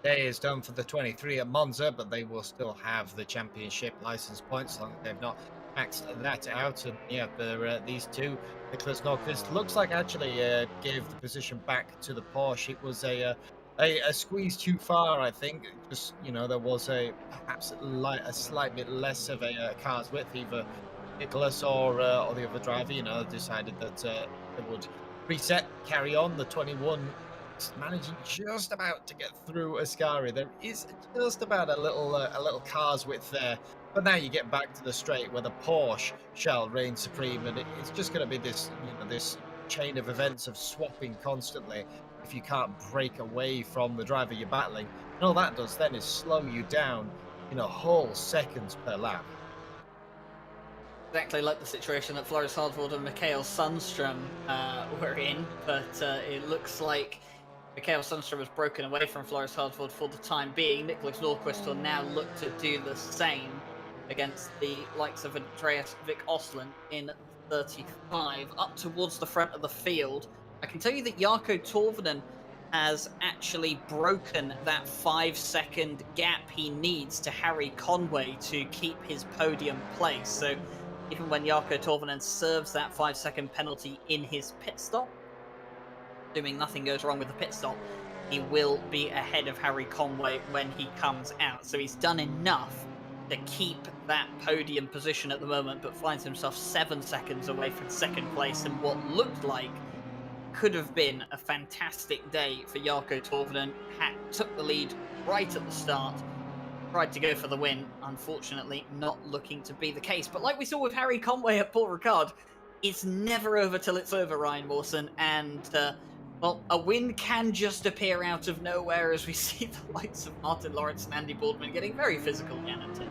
Day is done for the 23 at Monza, but they will still have the championship license points as long as they've not maxed that out. And yeah, these two, Nicholas Nordquist looks like actually gave the position back to the Porsche. It was a squeeze too far, I think. Just, you know, there was perhaps a slight bit less of a car's width. Either Nicholas or the other driver, you know, decided that they would reset, carry on. The 21 managing just about to get through Ascari. There is just about a little car's width there. But now you get back to the straight where the Porsche shall reign supreme, and it's just going to be this, you know, this chain of events of swapping constantly. If you can't break away from the driver you're battling, and all that does then is slow you down, you know, whole seconds per lap. Exactly like the situation that Floris Hardvold and Mikael Sundstrom were in, but it looks like Mikael Sundstrom has broken away from Floris Hardvold for the time being. Nicholas Nordquist will now look to do the same against the likes of Andreas Vik Osland in 35, up towards the front of the field. I can tell you that Jarkko Torvinen has actually broken that 5-second gap he needs to Harry Conway to keep his podium place. So even when Jarkko Torvinen serves that 5-second penalty in his pit stop, assuming nothing goes wrong with the pit stop, he will be ahead of Harry Conway when he comes out. So he's done enough to keep that podium position at the moment, but finds himself 7 seconds away from second place in what looked like could have been a fantastic day for Jarkko Torvinen. Took the lead right at the start, tried to go for the win. Unfortunately, not looking to be the case. But like we saw with Harry Conway at Paul Ricard, it's never over till it's over, Ryan Mawson. And, well, a win can just appear out of nowhere as we see the likes of Martin Lawrence and Andy Boardman getting very physical down at it.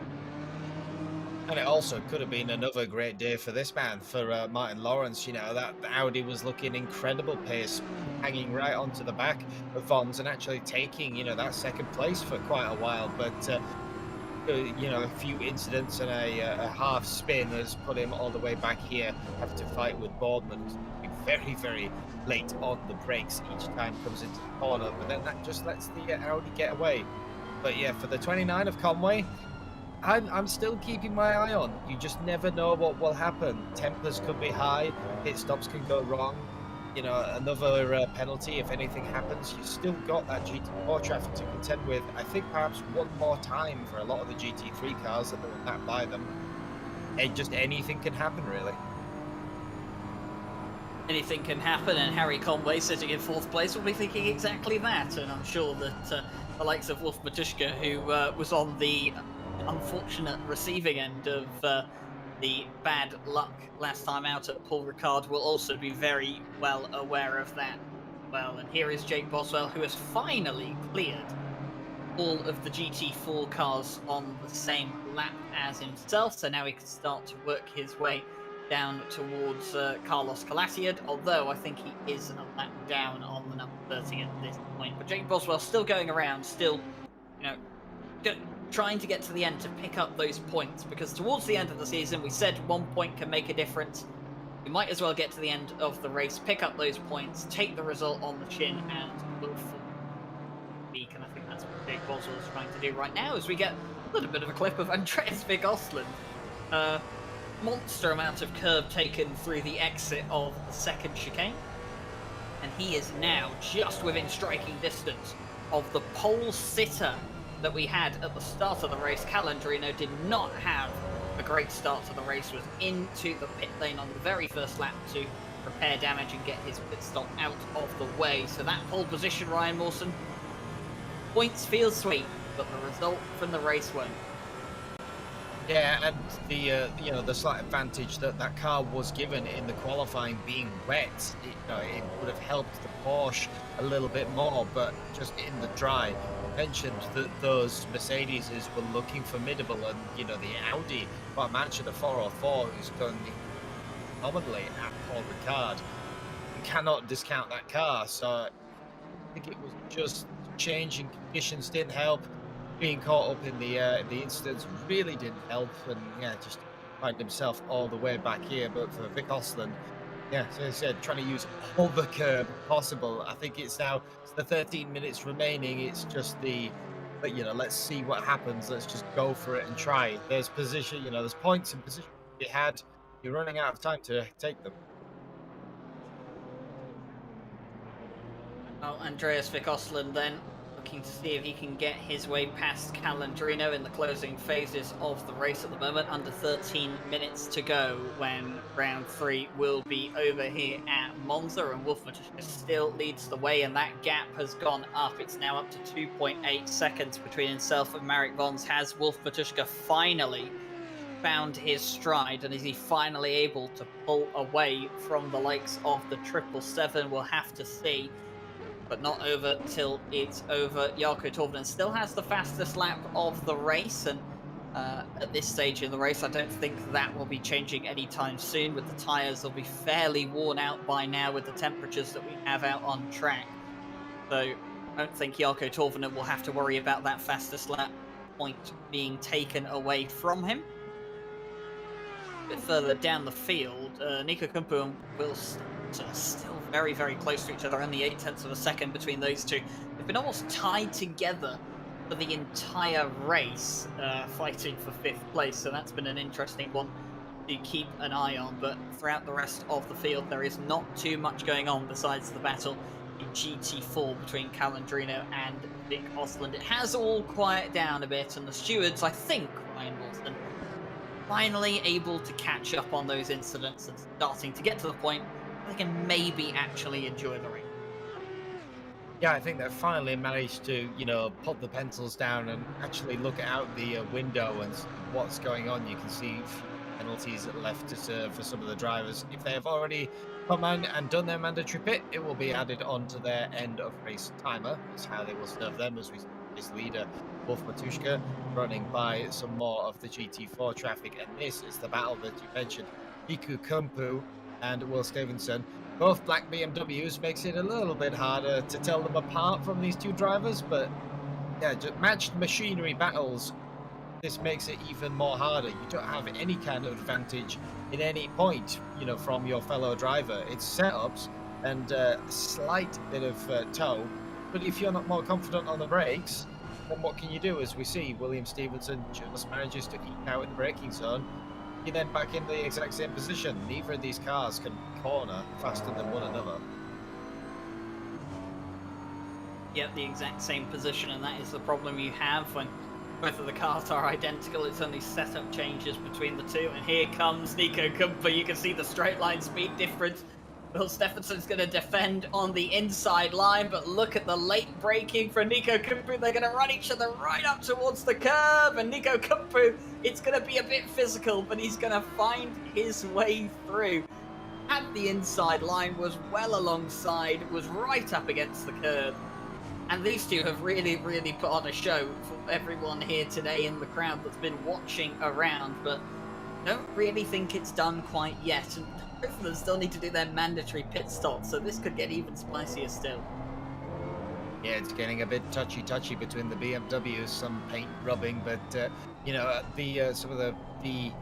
And it also could have been another great day for this man, for Martin Lawrence. You know, that Audi was looking incredible pace, hanging right onto the back of Vons and actually taking, you know, that second place for quite a while. But, you know, a few incidents and a half spin has put him all the way back here, having to fight with Boardman, who's very, very late on the brakes each time comes into the corner. But then that just lets the Audi get away. But yeah, for the 29 of Conway, I'm still keeping my eye on. You just never know what will happen. Tempers could be high, pit stops can go wrong. You know, another penalty if anything happens. You still got that GT4 traffic to contend with. I think perhaps one more time for a lot of the GT3 cars that are that by them. And just anything can happen, really. Anything can happen, and Harry Conway, sitting in 4th place, will be thinking exactly that. And I'm sure that the likes of Wolf Matuszka, who was on the unfortunate receiving end of the bad luck last time out at Paul Ricard, will also be very well aware of that. Well, and here is Jake Boswell, who has finally cleared all of the GT4 cars on the same lap as himself, so now he can start to work his way down towards Carlos Calasiad, although I think he is a lap down on the number 30 at this point. But Jake Boswell still going around, still, you know, trying to get to the end to pick up those points, because towards the end of the season, we said 1 point can make a difference. You might as well get to the end of the race, pick up those points, take the result on the chin, and look for peak. And I think that's what Big Boswell is trying to do right now, as we get a little bit of a clip of Andreas Vigosland. Monster amount of curb taken through the exit of the second chicane. And he is now just within striking distance of the pole sitter that we had at the start of the race. Calandrino did not have a great start to the race, was into the pit lane on the very first lap to repair damage and get his pit stop out of the way. So that pole position, Ryan Mawson, points feel sweet, but the result from the race won't. Yeah, and the the slight advantage that that car was given in the qualifying being wet, it would have helped the Porsche a little bit more, but just in the dry. Mentioned that those Mercedeses were looking formidable, and the Audi, well, match of the 404, who's done phenomenally at Paul Ricard. You cannot discount that car. So I think it was just changing conditions didn't help. Being caught up in the incidents really didn't help, and just find himself all the way back here. But for Vic Osland, so I said, trying to use all the curb possible. I think it's the 13 minutes remaining. It's just let's see what happens. Let's just go for it and try. There's position, there's points and position you had. You're running out of time to take them. Well, Andreas Vic Osland then looking to see if he can get his way past Calandrino in the closing phases of the race at the moment. Under 13 minutes to go when round 3 will be over here at Monza, and Wolf Matuszka still leads the way, and that gap has gone up. It's now up to 2.8 seconds between himself and Marek Vons. Has Wolf Matuszka finally found his stride, and is he finally able to pull away from the likes of the 777? We'll have to see. But not over till it's over. Jarkko Torvinen still has the fastest lap of the race, and at this stage in the race, I don't think that will be changing anytime soon. With the tyres, they'll be fairly worn out by now with the temperatures that we have out on track. So I don't think Jarkko Torvinen will have to worry about that fastest lap point being taken away from him. A bit further down the field, Nico Kumpu and Will still very, very close to each other, only 0.8 of a second between those two. They've been almost tied together for the entire race, fighting for 5th place, so that's been an interesting one to keep an eye on. But throughout the rest of the field, there is not too much going on besides the battle in GT4 between Calandrino and Vic Osland. It has all quieted down a bit, and the stewards, I think, Ryan Wilson, finally able to catch up on those incidents and starting to get to the point they can maybe actually enjoy the race. Yeah, I think they've finally managed to, put the pencils down and actually look out the window and what's going on. You can see penalties left to serve for some of the drivers. If they have already come in and done their mandatory pit, it will be added onto their end of race timer. That's how they will serve them, as we see this leader, Wolf Matuszka, running by some more of the GT4 traffic. And this is the battle that you mentioned. Nico Kumpu and Will Stevenson, both black BMWs, makes it a little bit harder to tell them apart from these two drivers, but just matched machinery battles, this makes it even more harder. You don't have any kind of advantage in any point, from your fellow driver. It's setups and a slight bit of toe, but if you're not more confident on the brakes, then what can you do? As we see, William Stevenson just manages to eke out in the braking zone. You're then back in the exact same position. Neither of these cars can corner faster than one another. Yep, the exact same position, and that is the problem you have when both of the cars are identical. It's only setup changes between the two, and here comes Nico Kumpu. You can see the straight line speed difference. Will Stephenson's going to defend on the inside line, but look at the late braking from Nico Kumpu. They're going to run each other right up towards the curb, and Nico Kumpu, it's going to be a bit physical, but he's going to find his way through. At the inside line, was well alongside, was right up against the curb. And these two have really, really put on a show for everyone here today in the crowd that's been watching around, but don't really think it's done quite yet. And both of them still need to do their mandatory pit stop, so this could get even spicier still. Yeah, it's getting a bit touchy between the BMWs, some paint rubbing, but you know, some of the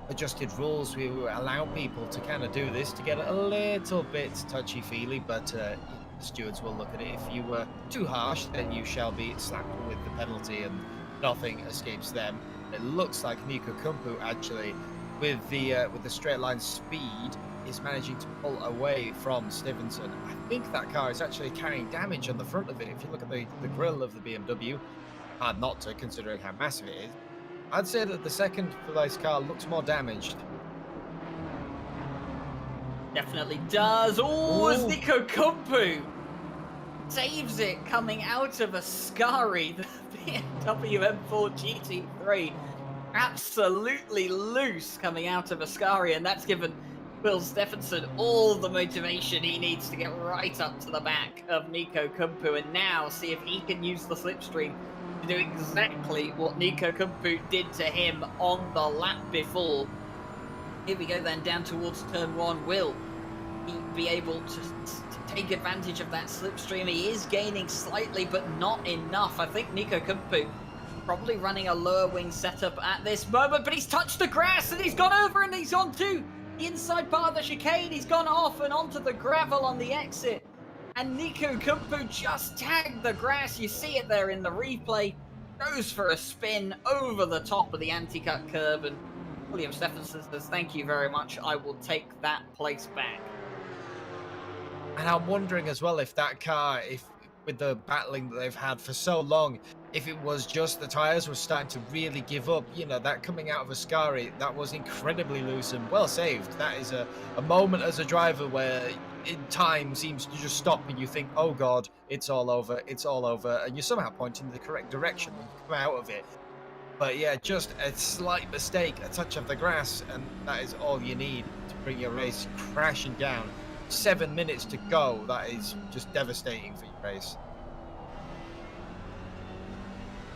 adjusted rules we allow people to kind of do this to get a little bit touchy-feely, but you know, the stewards will look at it. If you were too harsh, then you shall be slapped with the penalty, and nothing escapes them. It looks like Nico Kumpu actually, with the straight line speed, is managing to pull away from Stevenson. I think that car is actually carrying damage on the front of it. If you look at the grille of the BMW, hard not to, considering how massive it is. I'd say that the second place car looks more damaged. Definitely does. Oh, as Ooh. Nico Kumpu saves it coming out of Ascari, the BMW M4 GT3. Absolutely loose coming out of Ascari, and that's given Will Stephenson all the motivation he needs to get right up to the back of Nico Kumpu, and now see if he can use the slipstream to do exactly what Nico Kumpu did to him on the lap before. Here we go then, down towards turn one. Will he be able to take advantage of that slipstream? He is gaining slightly, but not enough. I think Nico Kumpu probably running a lower wing setup at this moment, but he's touched the grass and he's gone over and he's on to the inside part of the chicane. He's gone off and onto the gravel on the exit. And Nico Kumpu just tagged the grass. You see it there in the replay. Goes for a spin over the top of the anti-cut curb. And William Stephenson says, thank you very much. I will take that place back. And I'm wondering as well if that car, if with the battling that they've had for so long, if it was just the tyres were starting to really give up. You know, that coming out of Ascari, that was incredibly loose and well saved. That is a moment as a driver where in time seems to just stop and you think, oh God, it's all over, and you're somehow pointing in the correct direction when you come out of it. But yeah, just a slight mistake, a touch of the grass, and that is all you need to bring your race crashing down. 7 minutes to go. That is just devastating for your race.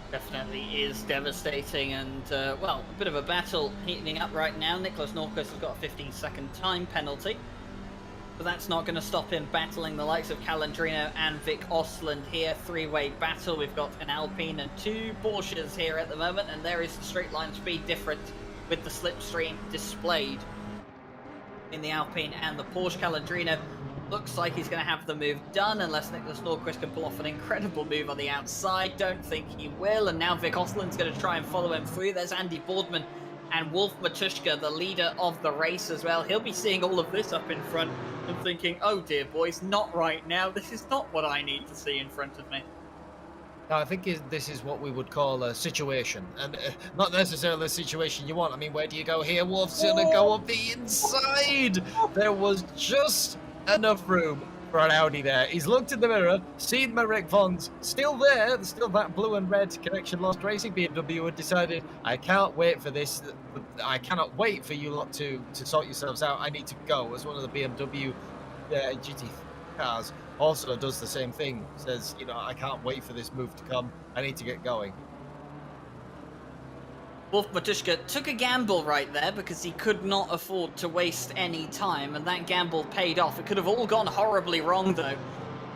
Definitely is devastating, and well, a bit of a battle heating up right now. Nicholas Norquist has got a 15-second time penalty, but that's not going to stop him battling the likes of Calandrino and Vic Osland here. Three-way battle. We've got an Alpine and two Porsches here at the moment, and there is the straight line speed difference with the slipstream displayed in the Alpine and the Porsche. Calandrino looks like he's going to have the move done unless Nicholas Norquist can pull off an incredible move on the outside. Don't think he will. And now Vic Osland's going to try and follow him through. There's Andy Boardman and Wolf Matuszka, the leader of the race as well. He'll be seeing all of this up in front and thinking, oh dear boys, not right now. This is not what I need to see in front of me. No, I think this is what we would call a situation, and not necessarily a situation you want. I mean, where do you go here? Wolf's going to go up the inside. There was just enough room for an Audi there. He's looked in the mirror, seen Marek Von's still there, still that blue and red Connection Lost Racing BMW, and decided, I can't wait for this. I cannot wait for you lot to sort yourselves out. I need to go. As one of the BMW GT cars also does the same thing, says, you know, I can't wait for this move to come. I need to get going. Wolf Matuszka took a gamble right there because he could not afford to waste any time, and that gamble paid off. It could have all gone horribly wrong, though,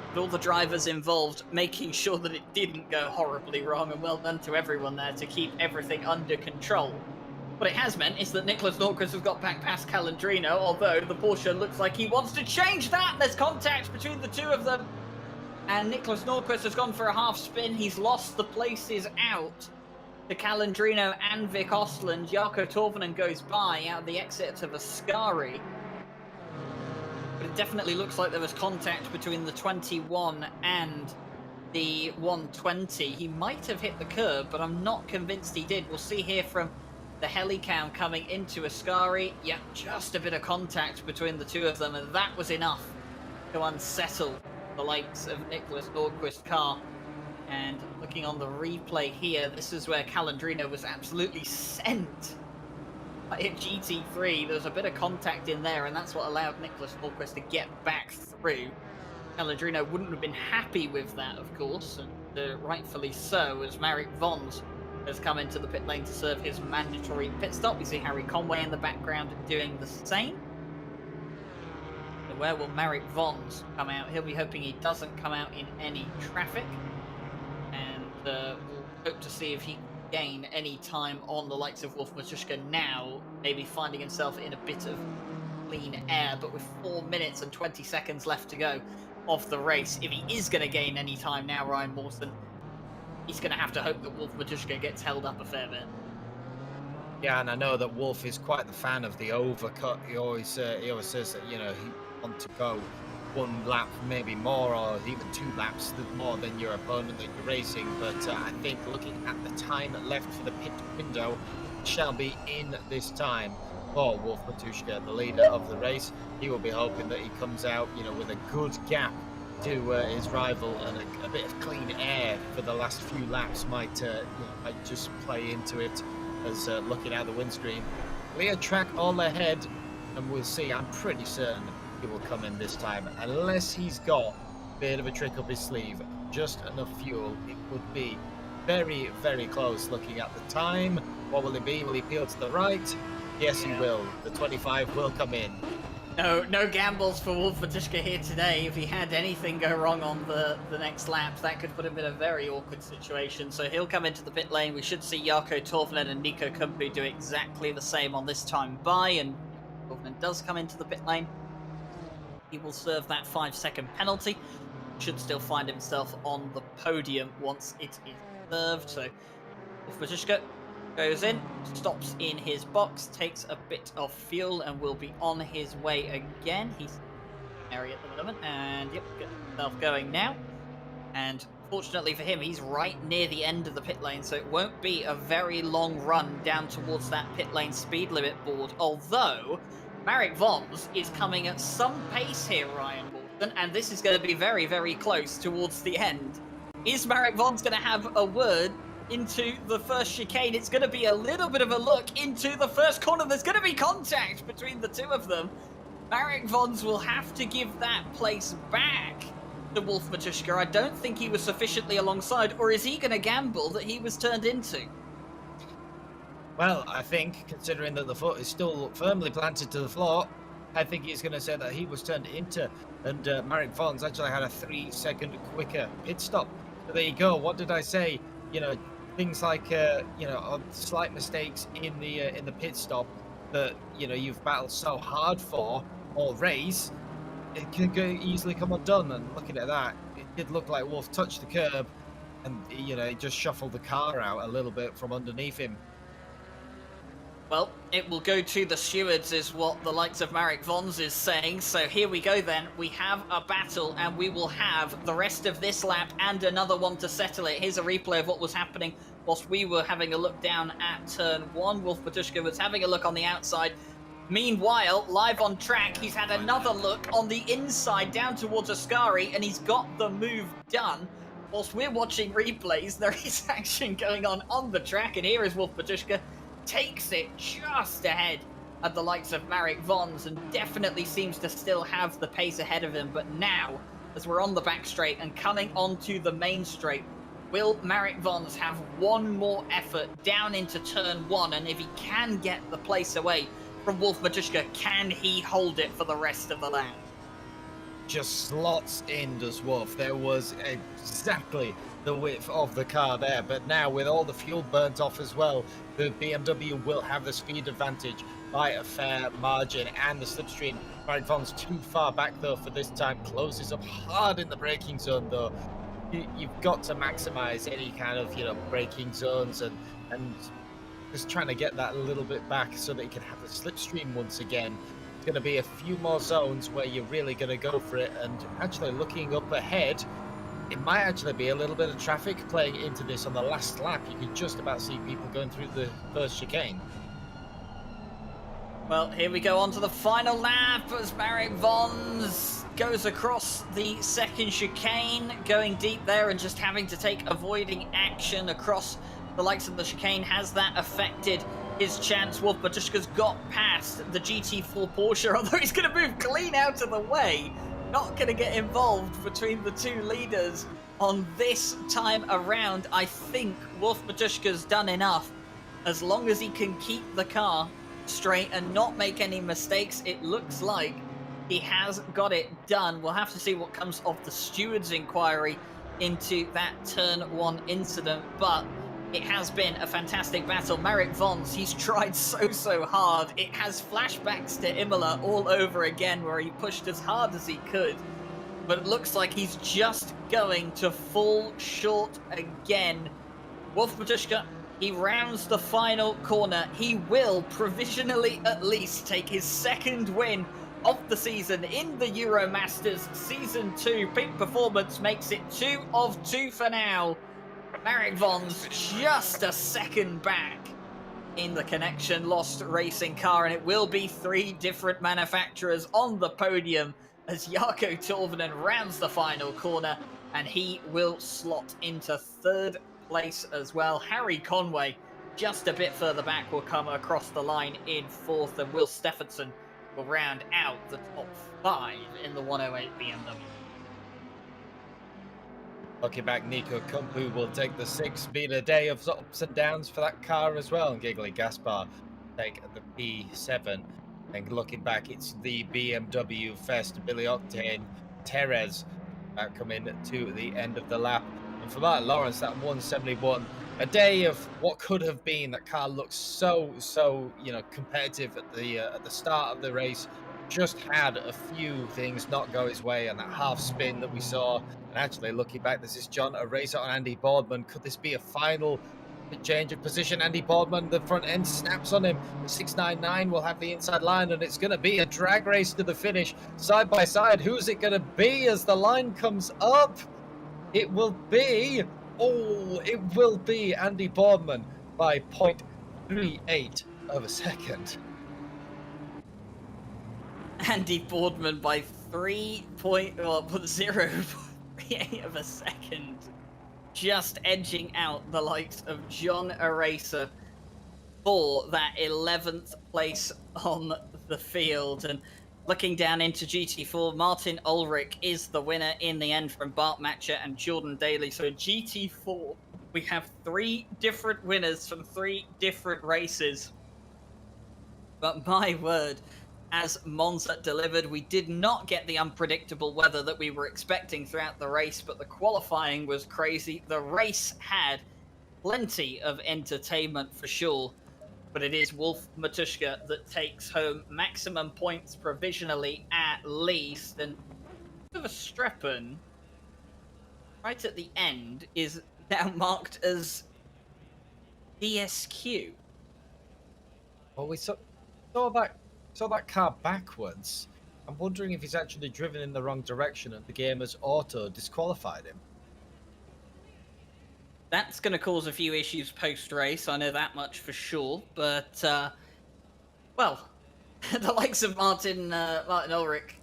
with all the drivers involved making sure that it didn't go horribly wrong, and well done to everyone there to keep everything under control. What it has meant is that Nicholas Norquist has got back past Calandrino, although the Porsche looks like he wants to change that. There's contact between the two of them, and Nicholas Norquist has gone for a half spin. He's lost the places out to Calandrino and Vic Osland. Jarkko Torvinen goes by out the exit of Ascari. But it definitely looks like there was contact between the 21 and the 120. He might have hit the curb, but I'm not convinced he did. We'll see here from the helicam coming into Ascari. Yep, just a bit of contact between the two of them, and that was enough to unsettle the likes of Nicholas Norquist's car. And looking on the replay here, this is where Calandrino was absolutely sent by a GT3. There was a bit of contact in there, and that's what allowed Nicholas Norquist to get back through. Calandrino wouldn't have been happy with that, of course, and rightfully so, as Marek Vons has come into the pit lane to serve his mandatory pit stop. We see Harry Conway in the background doing the same. where will Marek Vons come out? He'll be hoping he doesn't come out in any traffic. And we'll hope to see if he can gain any time on the likes of Wolf Matuszka now, maybe finding himself in a bit of clean air. But with 4 minutes and 20 seconds left to go of the race, if he is going to gain any time now, Ryan Mawson, he's going to have to hope that Wolf Matuszka gets held up a fair bit. Yeah, and I know that Wolf is quite the fan of the overcut. He always says that, you know, he wants to go 1 lap, maybe more, or even 2 laps more than your opponent that you're racing. But I think looking at the time left for the pit window, shall be in this time for Wolf Matuszka, the leader of the race. He will be hoping that he comes out, you know, with a good gap to his rival, and a bit of clean air for the last few laps might just play into it. As looking out the windscreen, clear track all ahead, and we'll see. I'm pretty certain he will come in this time, unless he's got a bit of a trick up his sleeve, just enough fuel. It would be very, very close. Looking at the time, what will it be? Will he peel to the right? Yes, he will. The 25 will come in. No gambles for Wolf Matuszka here today. If he had anything go wrong on the next lap, that could put him in a very awkward situation. So he'll come into the pit lane. We should see Jarkko Torvinen and Nico Kumpu do exactly the same on this time by, and Torvinen does come into the pit lane. He will serve that 5-second penalty. Should still find himself on the podium once it is served. So Wolf Matuszka goes in, stops in his box, takes a bit of fuel, and will be on his way again. He's in the area at the moment, and yep, get himself going now. And fortunately for him, he's right near the end of the pit lane, so it won't be a very long run down towards that pit lane speed limit board. Although Marek Vons is coming at some pace here, Ryan Walton, and this is going to be very, very close towards the end. Is Marek Vons going to have a word into the first chicane? It's going to be a little bit of a look into the first corner. There's going to be contact between the two of them. Marek Vons will have to give that place back to Wolf Matuszka. I don't think he was sufficiently alongside, or is he going to gamble that he was turned into? Well, I think, considering that the foot is still firmly planted to the floor, I think he's going to say that he was turned into, and Marek Vons actually had a 3-second quicker pit stop. So there you go. What did I say? You know, things like slight mistakes in the pit stop that you've battled so hard for all race, it can easily come undone. And looking at that, it did look like Wolf touched the curb, and he just shuffled the car out a little bit from underneath him. Well, it will go to the stewards, is what the likes of Marek Vons is saying. So here we go then. We have a battle, and we will have the rest of this lap and another one to settle it. Here's a replay of what was happening whilst we were having a look down at turn 1. Wolf Matuszka was having a look on the outside. Meanwhile, live on track, he's had another look on the inside down towards Ascari, and he's got the move done. Whilst we're watching replays, there is action going on the track, and here is Wolf Matuszka. Takes it just ahead of the likes of Marek Vons, and definitely seems to still have the pace ahead of him. But now, as we're on the back straight and coming onto the main straight, will Marek Vons have one more effort down into turn 1? And if he can get the place away from Wolf Matuszka, can he hold it for the rest of the lap? Just slots in, does Wolf. There was exactly the width of the car there, but now with all the fuel burnt off as well, the BMW will have the speed advantage by a fair margin, and the slipstream, Marek Vons too far back though for this time, closes up hard in the braking zone though. You've got to maximize any kind of braking zones, and just trying to get that a little bit back so that you can have the slipstream once again. It's going to be a few more zones where you're really going to go for it, and actually looking up ahead, it might actually be a little bit of traffic playing into this on the last lap. You can just about see people going through the first chicane. Well, here we go on to the final lap as Marek Vons goes across the second chicane, going deep there and just having to take avoiding action across the likes of the chicane. Has that affected his chance? Wolf Matuszka's got past the GT4 Porsche, although he's going to move clean out of the way. Not going to get involved between the two leaders on this time around. I think Wolf Matuszka's done enough. As long as he can keep the car straight and not make any mistakes, it looks like He has got it done. We'll have to see what comes of the steward's inquiry into that turn one incident, but it has been a fantastic battle. Marek Vons, he's tried so hard. It has flashbacks to Imola all over again, where he pushed as hard as he could, but it looks like he's just going to fall short again. Wolf Matuszka, he rounds the final corner. He will provisionally at least take his second win of the season in the Euromasters Season 2. Peak performance makes it 2 of 2 for now. Marek Vons just a second back in the connection lost racing car, and it will be 3 different manufacturers on the podium as Jarkko Torvinen rounds the final corner, and he will slot into 3rd place as well. Harry Conway, just a bit further back, will come across the line in 4th, and Will Stephenson will round out the top 5 in the 108 BMW. Looking back, Nico Kumpu will take the 6. Been a day of ups and downs for that car as well. And Giggly Gaspar take the P7. And looking back, it's the BMW Fest. Billy Octane, Perez coming to the end of the lap. And for Martin Lawrence, that 171. A day of what could have been. That car looks so competitive at the start of the race. Just had a few things not go his way, and that half spin that we saw. And actually, looking back, this is John Eraser on Andy Boardman. Could this be a final change of position? Andy Boardman, the front end snaps on him. The 699 will have the inside line, and it's going to be a drag race to the finish, side by side. Who's it going to be as the line comes up? It will be Andy Boardman by 0.38 of a second. Andy Boardman by 0.38 of a second. Just edging out the likes of John Eraser for that 11th place on the field. And looking down into GT4, Martin Ulrich is the winner in the end from Bart Matcher and Jordan Daly. So in GT4, we have 3 different winners from 3 different races. But my word, as Monza delivered, we did not get the unpredictable weather that we were expecting throughout the race, but the qualifying was crazy. The race had plenty of entertainment for sure, but it is Wolf Matuszka that takes home maximum points provisionally at least. And Verstappen, right at the end, is now marked as DSQ. Well, we saw that car backwards. I'm wondering if he's actually driven in the wrong direction and the game has auto disqualified him. That's going to cause a few issues post-race, I know that much for sure. But, well, the likes of Martin Ulrich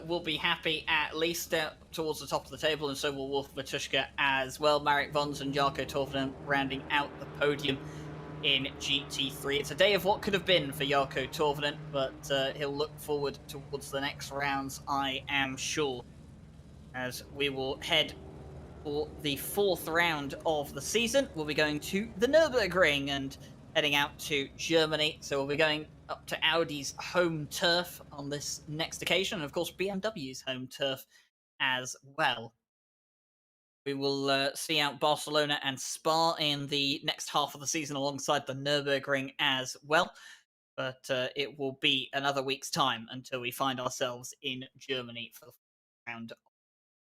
will be happy at least towards the top of the table, and so will Wolf Matuszka as well. Marek Vons and Jarkko Torvinen rounding out the podium in GT3. It's a day of what could have been for Jarkko Torvinen, but he'll look forward towards the next rounds, I am sure, as we will head for the 4th round of the season. We'll be going to the Nürburgring and heading out to Germany. So we'll be going up to Audi's home turf on this next occasion, and of course BMW's home turf as well. We will see out Barcelona and Spa in the next half of the season alongside the Nürburgring as well. But it will be another week's time until we find ourselves in Germany for the round of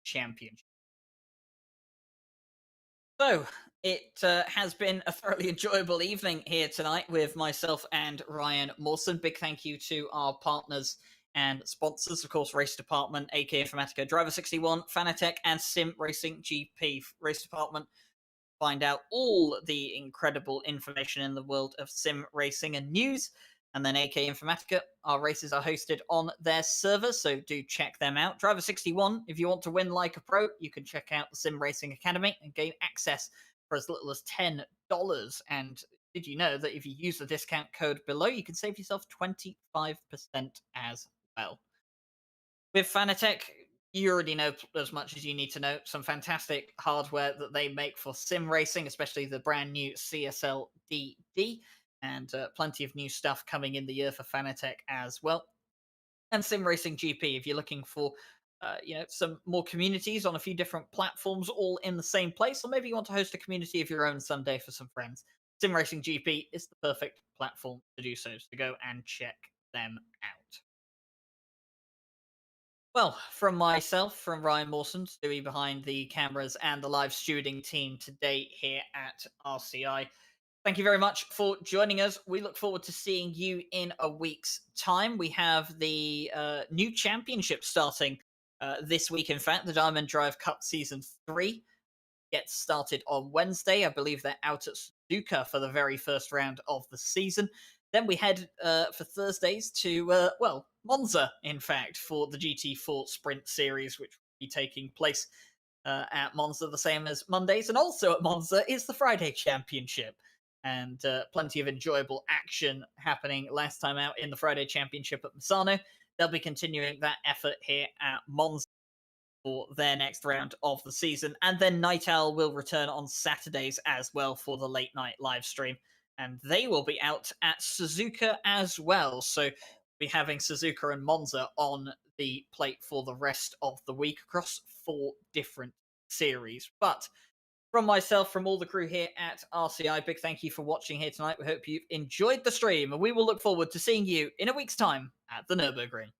championship. So, it has been a thoroughly enjoyable evening here tonight with myself and Ryan Mawson. Big thank you to our partners and sponsors, of course, Race Department, AK Informatica, Driver 61, Fanatec, and Sim Racing GP. Race Department, find out all the incredible information in the world of sim racing and news. And then AK Informatica, our races are hosted on their server, so do check them out. Driver 61, if you want to win like a pro, you can check out the Sim Racing Academy and gain access for as little as $10. And did you know that if you use the discount code below, you can save yourself 25% as well? With Fanatec, you already know as much as you need to know. Some fantastic hardware that they make for sim racing, especially the brand new CSL DD, and plenty of new stuff coming in the year for Fanatec as well. And Sim Racing GP, if you're looking for some more communities on a few different platforms all in the same place, or maybe you want to host a community of your own someday for some friends, Sim Racing GP is the perfect platform to do so. So go and check them out. Well, from myself, from Ryan Mawson, Stewie behind the cameras, and the live stewarding team today here at RCI. Thank you very much for joining us. We look forward to seeing you in a week's time. We have the new championship starting this week. In fact, the Diamond Drive Cup Season 3 gets started on Wednesday. I believe they're out at Suzuka for the very first round of the season. Then we head for Thursdays to, Monza, in fact, for the GT4 Sprint Series, which will be taking place at Monza, the same as Mondays. And also at Monza is the Friday Championship. And plenty of enjoyable action happening last time out in the Friday Championship at Misano. They'll be continuing that effort here at Monza for their next round of the season. And then Night Owl will return on Saturdays as well for the late night live stream. And they will be out at Suzuka as well. So be having Suzuka and Monza on the plate for the rest of the week across 4 different series. But from myself, from all the crew here at RCI, big thank you for watching here tonight. We hope you've enjoyed the stream, and we will look forward to seeing you in a week's time at the Nürburgring.